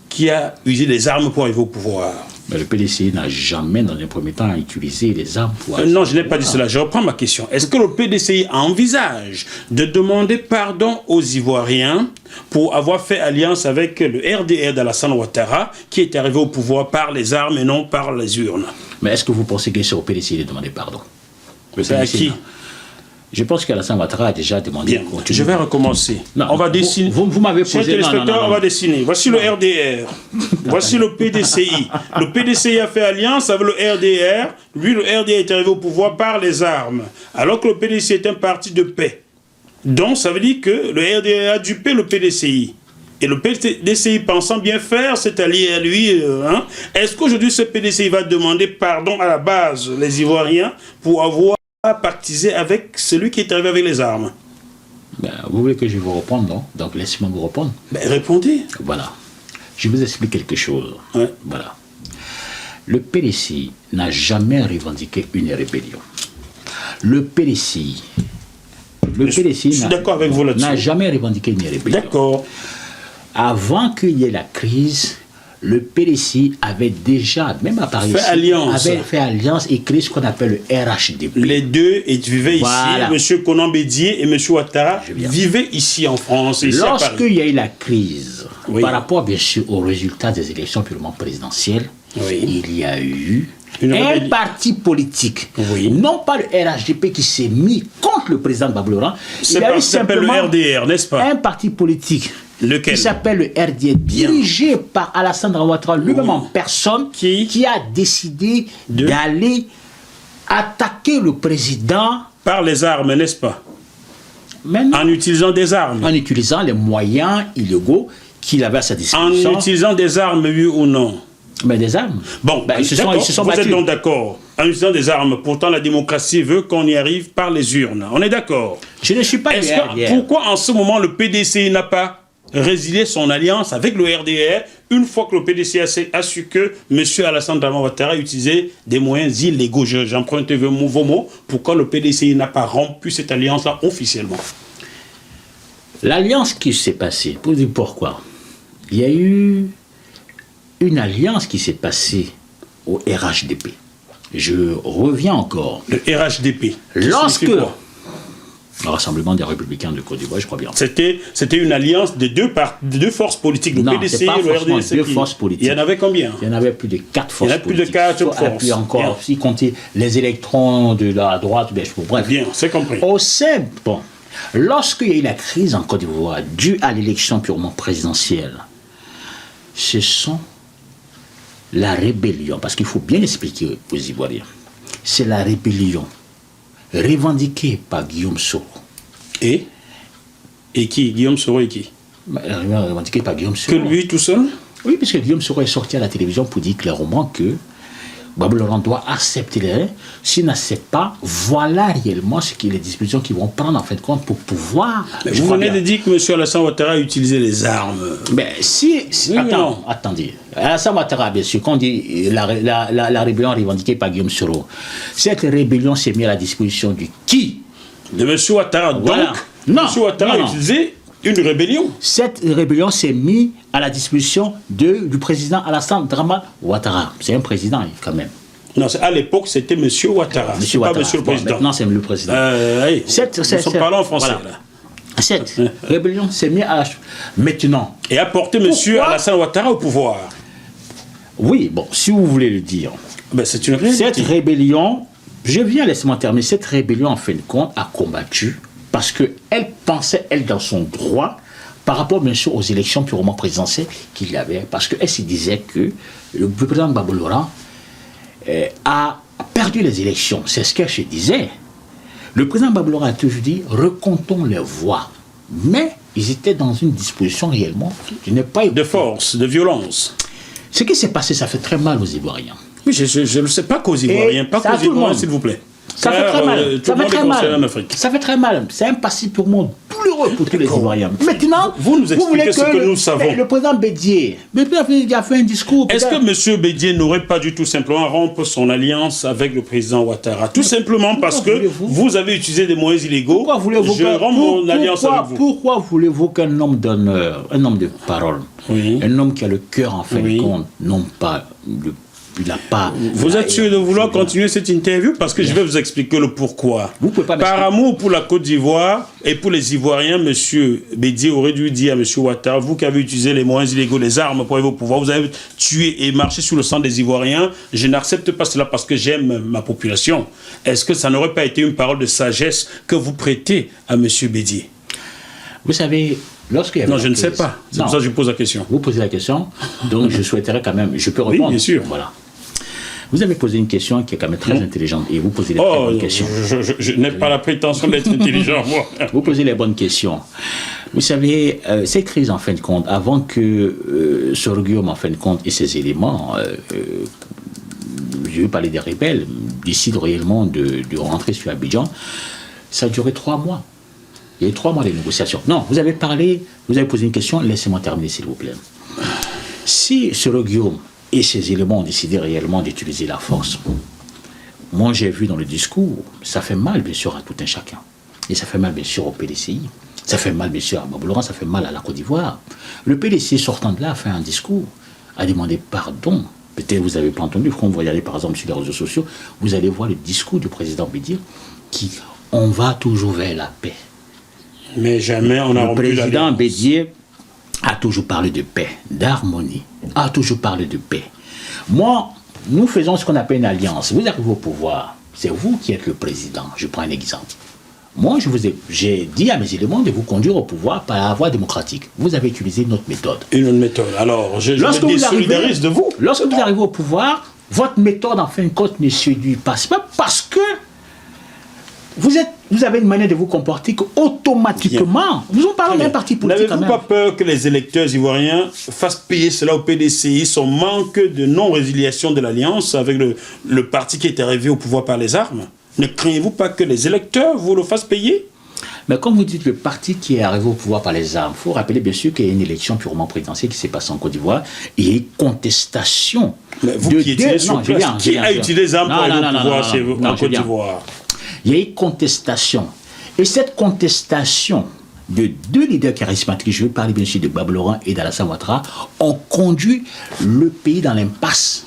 qui a usé des armes pour arriver au pouvoir? Mais le PDCI n'a jamais, dans un premier temps, utilisé les armes pour... non, je n'ai pas dit cela. Je reprends ma question. Est-ce que le PDCI envisage de demander pardon aux Ivoiriens pour avoir fait alliance avec le RDR d'Alassane Ouattara, qui est arrivé au pouvoir par les armes et non par les urnes? Mais est-ce que vous pensez que c'est au PDCI de demander pardon? C'est à qui? Je pense qu'Alassane Ouattara a déjà demandé... Bien, je vais recommencer. Non, on va dessiner. Vous m'avez posé... Non, on va dessiner. Voici le RDR. Voici le PDCI. Le PDCI a fait alliance avec le RDR. Lui, le RDR est arrivé au pouvoir par les armes. Alors que le PDCI est un parti de paix. Donc, ça veut dire que le RDR a dupé le PDCI. Et le PDCI pensant bien faire, s'est allié à lui. Est-ce qu'aujourd'hui ce PDCI va demander pardon à la base, les Ivoiriens, pour avoir pactisé avec celui qui est arrivé avec les armes? Ben, vous voulez que je vous réponde, non? Donc laissez-moi vous répondre. Ben, répondez. Voilà. Je vous explique quelque chose. Ouais. Voilà. Le PDCI n'a jamais revendiqué une rébellion. Le PDCI Je suis d'accord avec vous là-dessus. n'a jamais revendiqué une rébellion. D'accord. Avant qu'il y ait la crise, le PDCI avait déjà, même à Paris, avait fait alliance et créé ce qu'on appelle le RHDP. Les deux vivaient voilà. ici. M. Conan Bédié et M. Ouattara vivaient ici en France. Lorsqu'il y a eu la crise, oui. par rapport bien sûr aux résultats des élections purement présidentielles, oui. il y a eu un parti politique, oui. non pas le RHDP qui s'est mis contre le président Babou-Laurent, il y a eu simplement le RDR, n'est-ce pas? Un parti politique. Lequel? Qui s'appelle le RDR, dirigé par Alassane Ouattara lui-même en personne, qui a décidé d'aller attaquer le président par les armes, n'est-ce pas? Maintenant, en utilisant des armes. En utilisant les moyens illégaux qu'il avait à sa disposition. En utilisant des armes, oui ou non? Mais des armes. Bon, ils se sont vous battus. êtes donc d'accord. En utilisant des armes, pourtant la démocratie veut qu'on y arrive par les urnes. On est d'accord? Je ne suis pas du RDR. Pourquoi en ce moment le PDCI n'a pas résilié son alliance avec le RDR une fois que le PDCI a su que M. Alassane Ouattara a utilisé des moyens illégaux? J'emprunte vos mots. Pourquoi le PDCI n'a pas rompu cette alliance-là officiellement? L'alliance qui s'est passée, pour dire pourquoi, il y a eu une alliance qui s'est passée au RHDP. Je reviens encore. Le RHDP. Lorsque le Rassemblement des Républicains de Côte d'Ivoire, je crois bien. C'était une alliance de deux forces politiques, le PDCI et le RDC. Deux forces politiques. Il y en avait combien? Il y en avait plus de 4 forces politiques. Il y en a plus de 4 forces. Et puis encore, si compter les électrons de la droite, bref. Bien, c'est compris. Au sein, bon, lorsqu'il y a eu la crise en Côte d'Ivoire, due à l'élection purement présidentielle, ce sont la rébellion, parce qu'il faut bien expliquer aux Ivoiriens, c'est la rébellion revendiquée par Guillaume Soro. Et qui? Guillaume Soro et qui? Revendiquée par Guillaume Soro. Que lui tout seul? Oui, parce que Guillaume Soro est sorti à la télévision pour dire clairement que Babou-Laurent doit accepter les règles. S'il n'accepte pas, voilà réellement ce qui est les dispositions qu'ils vont prendre en fin de compte pour pouvoir. Vous venez de dire que M. Alassane Ouattara a utilisé les armes. Mais attendez. Alassane Ouattara, bien sûr, quand on dit la rébellion revendiquée par Guillaume Soro, cette rébellion s'est mise à la disposition de qui? De M. Ouattara. Voilà. Donc, M. Ouattara a utilisé une rébellion. Cette rébellion s'est mise à la disposition du président Alassane Ouattara. C'est un président, quand même. Non, à l'époque, c'était M. Ouattara. Monsieur Ouattara. Pas M. le Président. Maintenant, c'est le président. Nous sommes parlants en français, voilà. Là. Cette rébellion s'est mise à... Maintenant. Et a porté M. Alassane Ouattara au pouvoir. Oui, bon, si vous voulez le dire. Ben, c'est une réalité. Cette rébellion, laissez-moi terminer, cette rébellion, en fin de compte, a combattu parce qu'elle pensait, elle, dans son droit, par rapport, bien sûr, aux élections purement présidentielles qu'il y avait, parce qu'elle se disait que le président Babou-Laurent a perdu les élections. C'est ce qu'elle se disait. Le président Babou-Laurent a toujours dit, recomptons les voix. Mais ils étaient dans une disposition réellement qui n'est pas... De force, de violence. Ce qui s'est passé, ça fait très mal aux Ivoiriens. Oui, je ne sais pas qu'aux Ivoiriens, pas qu'aux Ivoiriens, s'il vous plaît. Ça fait très mal. Ça fait très mal. Ça fait très mal. C'est un passif purement douloureux pour tous les Ivoiriens. Maintenant, vous nous expliquez ce que nous savons. Le président Bédié a fait un discours. Est-ce que M. Bédié n'aurait pas du tout simplement rompre son alliance avec le président Ouattara? Tout simplement parce que vous avez utilisé des moyens illégaux. Pourquoi voulez-vous mon alliance avec vous? Pourquoi voulez-vous qu'un homme d'honneur, un homme de parole, un homme qui a le cœur en fin de compte, non pas Vous êtes sûr de vouloir continuer cette interview? Parce que je vais vous expliquer le pourquoi. Vous pouvez pas Par amour pour la Côte d'Ivoire et pour les Ivoiriens, M. Bédié aurait dû dire à M. Ouattara, vous qui avez utilisé les moyens illégaux, les armes pour vos pouvoirs, vous avez tué et marché sur le sang des Ivoiriens, je n'accepte pas cela parce que j'aime ma population. Est-ce que ça n'aurait pas été une parole de sagesse que vous prêtez à M. Bédié? Vous savez... Non, je ne sais pas. C'est pour ça que je pose la question. Vous posez la question, donc je souhaiterais quand même... Je peux répondre. Oui, bien sûr. Voilà. Vous avez posé une question qui est quand même très intelligente et vous posez les très bonnes questions. Je n'ai pas la prétention d'être intelligent, moi. Vous posez les bonnes questions. Vous savez, cette crise, en fin de compte, avant que Sorghum, en fin de compte, et ses éléments, je vais parler des rebelles, décident réellement de rentrer sur Abidjan, ça a duré 3 mois. Il y a eu 3 mois de négociations. Non, vous avez posé une question, laissez-moi terminer, s'il vous plaît. Si Sorghum et ses éléments ont décidé réellement d'utiliser la force, moi j'ai vu dans le discours, ça fait mal, bien sûr, à tout un chacun. Et ça fait mal, bien sûr, au PDCI. Ça fait mal, bien sûr, à Babou Laurent, ça fait mal à la Côte d'Ivoire. Le PDCI, sortant de là, a fait un discours, a demandé pardon. Peut-être vous n'avez pas entendu, quand vous regardez par exemple sur les réseaux sociaux, vous allez voir le discours du président Bédier qui « on va toujours vers la paix ». Mais jamais on a rompu la paix. Le président Bédier a toujours parlé de paix, d'harmonie, a toujours parlé de paix. Moi, nous faisons ce qu'on appelle une alliance. Vous arrivez au pouvoir, c'est vous qui êtes le président. Je prends un exemple. Moi, j'ai dit à mes éléments de vous conduire au pouvoir par la voie démocratique. Vous avez utilisé une autre méthode. Une autre méthode. Alors, je me désolidarise de vous. Lorsque vous arrivez au pouvoir, votre méthode, en fin de compte, ne séduit pas. C'est pas parce que vous avez une manière de vous comporter qu'automatiquement, vous en parlez d'un parti politique. N'avez-vous pas peur que les électeurs ivoiriens fassent payer cela au PDCI, son manque de non-résiliation de l'alliance avec le parti qui est arrivé au pouvoir par les armes? Ne craignez-vous pas que les électeurs vous le fassent payer? Mais comme vous dites, le parti qui est arrivé au pouvoir par les armes, il faut rappeler bien sûr qu'il y a une élection purement présidentielle qui s'est passée en Côte d'Ivoire. Il y a eu contestation. Mais vous qui étiez sur place, qui a utilisé les armes pour aller au pouvoir en Côte d'Ivoire? Il y a eu contestation. Et cette contestation de 2 leaders charismatiques, je veux parler bien sûr de Babou Laurent et d'Alassane Ouattara, ont conduit le pays dans l'impasse.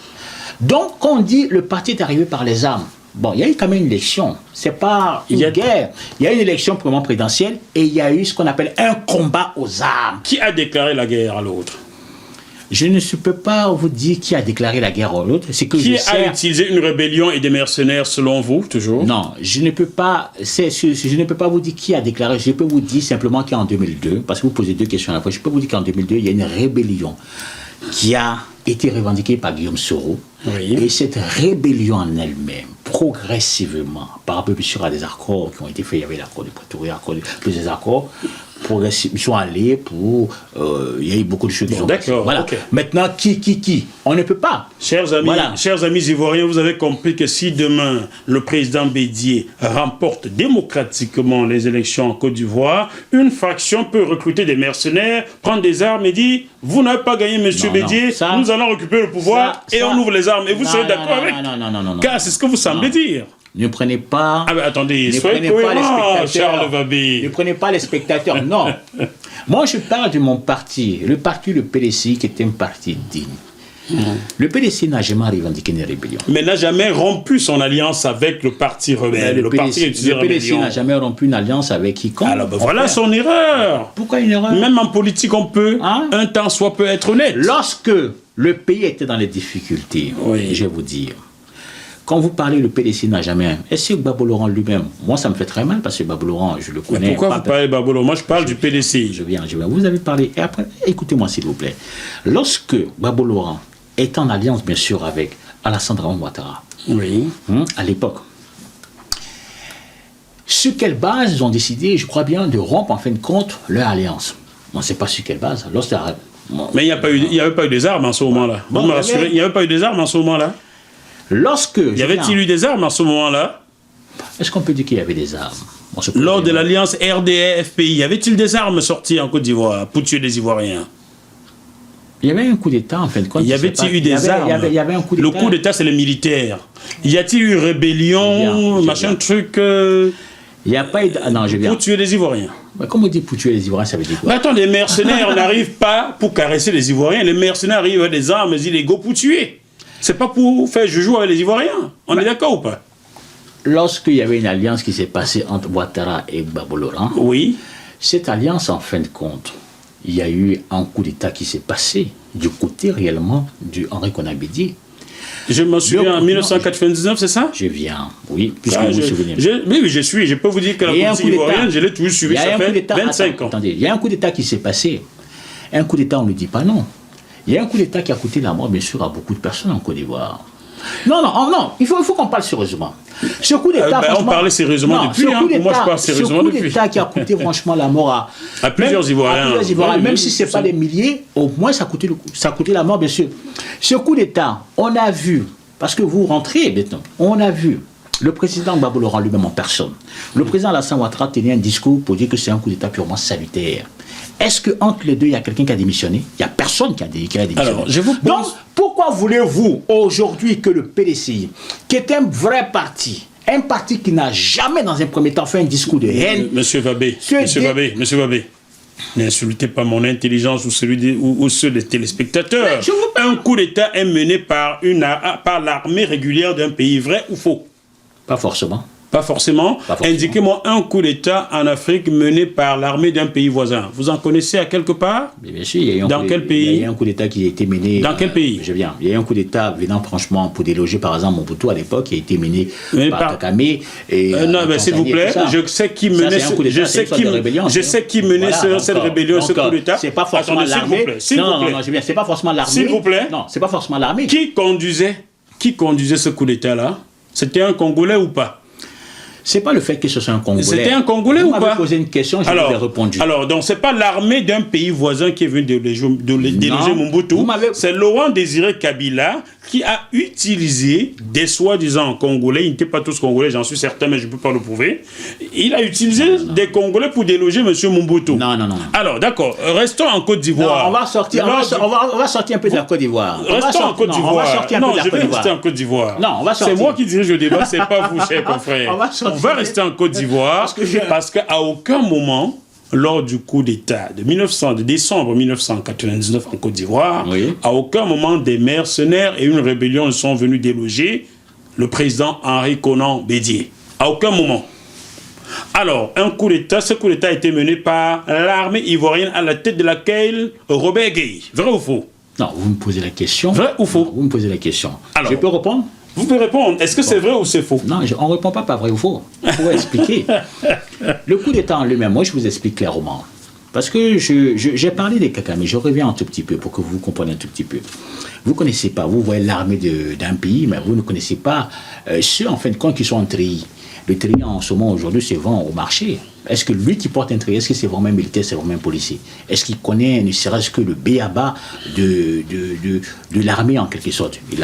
Donc, quand on dit le parti est arrivé par les armes, bon, il y a eu quand même une élection. C'est pas une guerre. Il y a eu une élection purement présidentielle et il y a eu ce qu'on appelle un combat aux armes. Qui a déclaré la guerre à l'autre? Je ne peux pas vous dire qui a déclaré la guerre à l'autre. Qui a utilisé une rébellion et des mercenaires selon vous, toujours? Non, je ne peux pas vous dire qui a déclaré. Je peux vous dire simplement qu'en 2002, parce que vous posez 2 questions à la fois, je peux vous dire qu'en 2002, il y a une rébellion qui a été revendiquée par Guillaume Soro. Oui. Et cette rébellion en elle-même, progressivement, par rapport bien sûr à des accords qui ont été faits, il y avait l'accord de Pretoria, plusieurs accords, progressivement, ils sont allés pour... il y a eu beaucoup de choses qui sont passées. Voilà. Okay. Maintenant, qui on ne peut pas. Chers amis ivoiriens, vous avez compris que si demain, le président Bédier remporte démocratiquement les élections en Côte d'Ivoire, une faction peut recruter des mercenaires, prendre des armes et dire « Vous n'avez pas gagné, monsieur Bédier, nous allons récupérer le pouvoir et on ouvre les armes. » Et vous serez d'accord avec? Non. Car c'est ce que vous semblez dire. Ne prenez pas... Ah ben attendez, soyez cohérent, Charles Vabé. Ne prenez pas les spectateurs, non. Moi, je parle de mon parti, le PDCI, qui est un parti digne. Le PDCI n'a jamais revendiqué une rébellion. Mais n'a jamais rompu son alliance avec le parti rebelle. Le PDCI n'a jamais rompu une alliance avec quiconque. Alors ben voilà son erreur. Pourquoi une erreur? Même en politique, on peut, un temps soit peut être honnête. Lorsque le pays était dans les difficultés, je vais vous dire, quand vous parlez, le PDC n'a jamais... Est-ce que Babou Laurent lui-même... Moi, ça me fait très mal parce que Babou Laurent, je le connais... Mais pourquoi vous parlez de Babou Laurent? Moi, je parle du PDC. Je viens. Vous avez parlé... Et après, écoutez-moi, s'il vous plaît. Lorsque Babou Laurent est en alliance, bien sûr, avec Alassane Ouattara, à l'époque, sur quelle base ils ont décidé, je crois bien, de rompre, en fin de compte, leur alliance? On ne sait pas sur quelle base. Mais il n'y avait pas eu des armes en ce moment-là. Vous me rassurez, il n'y avait pas eu des armes en ce moment-là? Y avait-il eu des armes en ce moment-là? Est-ce qu'on peut dire qu'il y avait des armes? Lors de l'alliance RDR-FPI, y avait-il des armes sorties en Côte d'Ivoire pour tuer des Ivoiriens? Il y avait un coup d'État, en fin de compte. Y avait-il eu des armes? Il y avait un coup d'État. Le coup d'État, c'est les militaires. Y a-t-il eu rébellion, machin truc il n'y a pas eu... pour tuer les Ivoiriens? Mais comme on dit pour tuer les Ivoiriens, ça veut dire quoi? Mais attends, les mercenaires n'arrivent pas pour caresser les Ivoiriens. Les mercenaires arrivent avec des armes illégaux pour tuer. C'est pas pour faire joujou avec les Ivoiriens. On est d'accord ou pas? Lorsqu'il y avait une alliance qui s'est passée entre Ouattara et Babou Laurent, cette alliance, en fin de compte, il y a eu un coup d'État qui s'est passé du côté réellement du Henri Konan Bédier. Je m'en souviens en 1999, c'est ça? Je viens, oui, puisque vous vous souvenez. Oui, je suis. Je peux vous dire que la politique ivoirienne, je l'ai toujours suivi, ça fait 25 ans. Attendez, il y a un coup d'État qui s'est passé. Un coup d'État, on ne dit pas non. Il y a un coup d'État qui a coûté la mort, bien sûr, à beaucoup de personnes en Côte d'Ivoire. Non, non, non, il faut qu'on parle sérieusement. Ce coup d'État, on parlait sérieusement depuis, moi je parle sérieusement depuis. Ce coup d'État qui a coûté franchement la mort à plusieurs Ivoiriens. Même si ce n'est pas des milliers, au moins ça a coûté la mort, bien sûr. Ce coup d'État, on a vu, parce que vous rentrez maintenant, on a vu le président Gbagbo Laurent lui-même en personne. Le président Alassane Ouattara tenait un discours pour dire que c'est un coup d'État purement salutaire. Est-ce qu'entre les deux, il y a quelqu'un qui a démissionné? Il n'y a personne qui a démissionné. Alors, je vous pose... Donc, pourquoi voulez-vous aujourd'hui que le PDCI, qui est un vrai parti, un parti qui n'a jamais dans un premier temps fait un discours de haine... Monsieur Vabé, n'insultez pas mon intelligence ou ceux des téléspectateurs. Un coup d'État est mené par l'armée régulière d'un pays, vrai ou faux? Pas forcément. Pas forcément. Indiquez-moi un coup d'État en Afrique mené par l'armée d'un pays voisin. Vous en connaissez à quelque part? Bien sûr, il y a eu dans quel pays? Il y a eu un coup d'État qui a été mené... Dans quel pays? Je viens. Il y a eu un coup d'État venant franchement pour déloger par exemple Mobutu à l'époque, qui a été mené par Kagame. Non, mais s'il vous plaît, je sais qui menait cette rébellion, ce coup d'État. C'est pas forcément l'armée. Non, c'est pas forcément l'armée. S'il vous plaît. Non, c'est pas forcément l'armée. Qui conduisait ce coup d'État-là? C'était un Congolais ou pas? C'est pas le fait que ce soit un Congolais. C'était un Congolais ou pas? Vous m'avez posé une question, je vous ai répondu. Alors, donc, c'est pas l'armée d'un pays voisin qui est venu déloger Mobutu. C'est Laurent Désiré Kabila qui a utilisé des soi-disant Congolais. Ils n'étaient pas tous Congolais, j'en suis certain, mais je ne peux pas le prouver. Il a utilisé des Congolais pour déloger M. Mobutu. Non. Alors, d'accord, restons en Côte d'Ivoire. On va sortir un peu de la Côte d'Ivoire. Restons en Côte d'Ivoire. Non, je vais rester en Côte d'Ivoire. Non, on va sortir. C'est moi qui dirige le débat, c'est pas vous, chers confrères. On va rester en Côte d'Ivoire parce qu'à aucun moment, lors du coup d'État de décembre 1999 en Côte d'Ivoire, à aucun moment des mercenaires et une rébellion sont venus déloger le président Henri Konan Bédié. À aucun moment. Alors, ce coup d'État a été mené par l'armée ivoirienne à la tête de laquelle Robert Gueye. Vrai ou faux? Non, vous me posez la question. Vrai ou faux? Vous me posez la question. Alors, je peux répondre? Vous pouvez répondre. Est-ce que c'est vrai ou c'est faux? Non, on ne répond pas vrai ou faux. Il faut expliquer. Le coup d'État en lui-même, moi je vous explique clairement. Parce que j'ai parlé des Kagame, je reviens un tout petit peu pour que vous compreniez un tout petit peu. Vous ne connaissez pas, vous voyez l'armée d'un pays, mais vous ne connaissez pas ceux en fin de compte qui sont en treillis. Le treillis en ce moment aujourd'hui se vend au marché. Est-ce que lui qui porte un treillis, est-ce que c'est vraiment un militaire, c'est vraiment un policier? Est-ce qu'il connaît ne serait-ce que le b.a.-ba de l'armée en quelque sorte? Il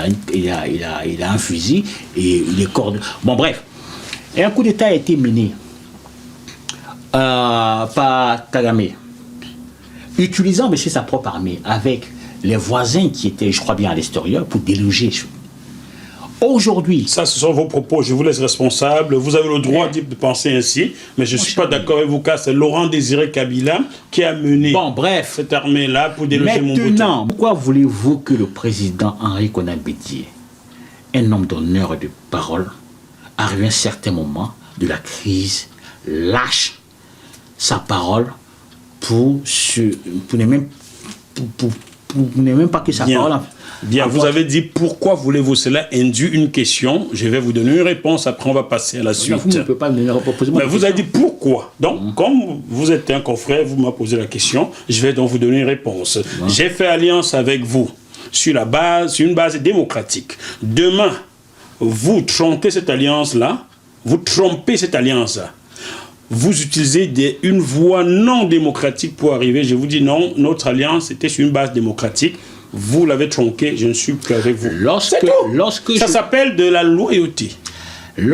a un fusil et il est cordé. Bon bref, et un coup d'État a été mené par Kagame, utilisant sa propre armée avec les voisins qui étaient, je crois bien, à l'extérieur pour déloger. Aujourd'hui... Ça, ce sont vos propos, je vous laisse responsable. Vous avez le droit de penser ainsi, mais je ne suis pas d'accord avec vous, car c'est Laurent Désiré Kabila qui a mené cette armée-là pour déloger Mobutu. Maintenant, pourquoi voulez-vous que le président Henri Konan Bédié, un homme d'honneur et de parole, arrive à un certain moment de la crise, lâche sa parole pour ne même pas que sa parole... Bien, vous avez dit pourquoi voulez-vous cela induit une question. Je vais vous donner une réponse, après on va passer à la suite. Vous ne pouvez pas me donner une réponse. Mais vous avez dit pourquoi. Donc, comme vous êtes un confrère, vous m'avez posé la question, je vais donc vous donner une réponse. J'ai fait alliance avec vous sur une base démocratique. Demain, vous trompez cette alliance-là, vous utilisez une voie non démocratique pour arriver. Je vous dis non, notre alliance était sur une base démocratique. Vous l'avez tronqué, je ne suis plus avec vous. Ça s'appelle de la loyauté. Il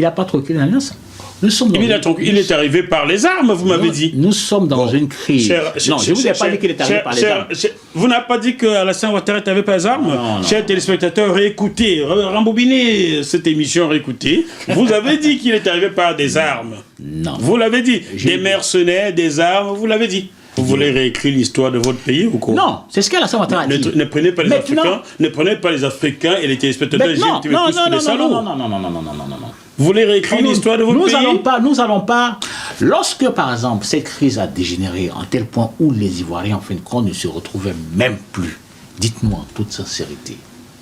n'a pas tronqué l'alliance. Il est arrivé par les armes, vous m'avez dit. Nous sommes dans une crise. Je ne vous ai pas dit qu'il est arrivé par les armes. Vous n'avez pas dit qu'Alassane Ouattara est arrivé par les armes? Chers téléspectateurs, réécoutez, rembobinez cette émission, réécoutez. Vous avez dit qu'il est arrivé par des armes. Non. Vous l'avez dit. Des mercenaires, des armes, vous l'avez dit. Vous voulez réécrire l'histoire de votre pays ou quoi? Non, c'est ce qu'Alassane Ouattara a dit. Ne prenez pas les Africains, ne prenez pas les Africains et les téléspectateurs de GMTV+, non. Vous voulez réécrire l'histoire de votre pays? Nous allons pas. Lorsque, par exemple, cette crise a dégénéré en tel point où les Ivoiriens, en fin de compte, ne se retrouvaient même plus, dites-moi en toute sincérité,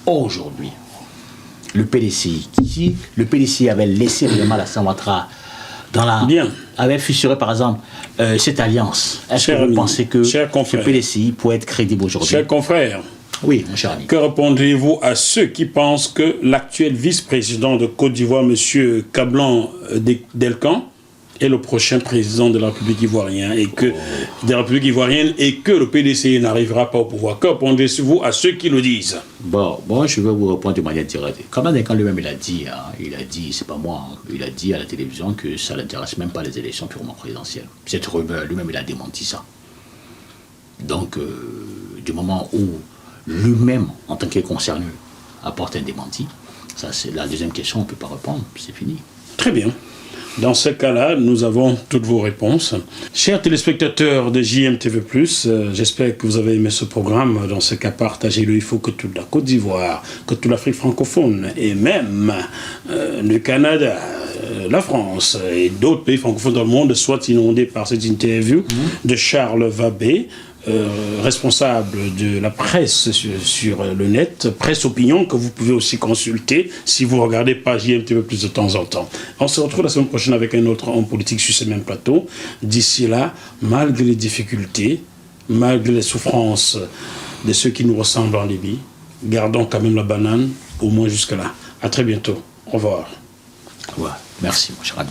aujourd'hui, le PDCI avait laissé vraiment Alassane Ouattara avait fissuré, par exemple, cette alliance. Est-ce que vous pensez que le PDCI pourrait être crédible aujourd'hui? Chers confrères, Oui, mon cher ami. Que répondez-vous à ceux qui pensent que l'actuel vice-président de Côte d'Ivoire, M. Kablan Delcan, est le prochain président de la République ivoirienne de la République ivoirienne et que le PDC n'arrivera pas au pouvoir? Que répondez-vous à ceux qui le disent? Bon, je vais vous répondre de manière directe. Kablan Delcan lui-même, il a dit, c'est pas moi, il a dit à la télévision que ça l'intéresse même pas les élections purement présidentielles. Cette rumeur, lui-même, il a démenti ça. Donc, du moment où lui-même, en tant que concerné, apporte un démenti, ça c'est la deuxième question, on ne peut pas répondre, c'est fini. Très bien. Dans ce cas-là, nous avons toutes vos réponses. Chers téléspectateurs de JMTV+, j'espère que vous avez aimé ce programme. Dans ce cas, partagez-le. Il faut que toute la Côte d'Ivoire, que toute l'Afrique francophone et même le Canada, la France et d'autres pays francophones dans le monde soient inondés par cette interview de Charles Vabé, responsable de la presse sur le net, Presse Opinion, que vous pouvez aussi consulter si vous regardez pas JMTV+ de temps en temps. On se retrouve la semaine prochaine avec un autre homme politique sur ce même plateau. D'ici là, malgré les difficultés, malgré les souffrances de ceux qui nous ressemblent en Libye, gardons quand même la banane, au moins jusque-là. À très bientôt. Au revoir. Ouais, merci, mon cher ami.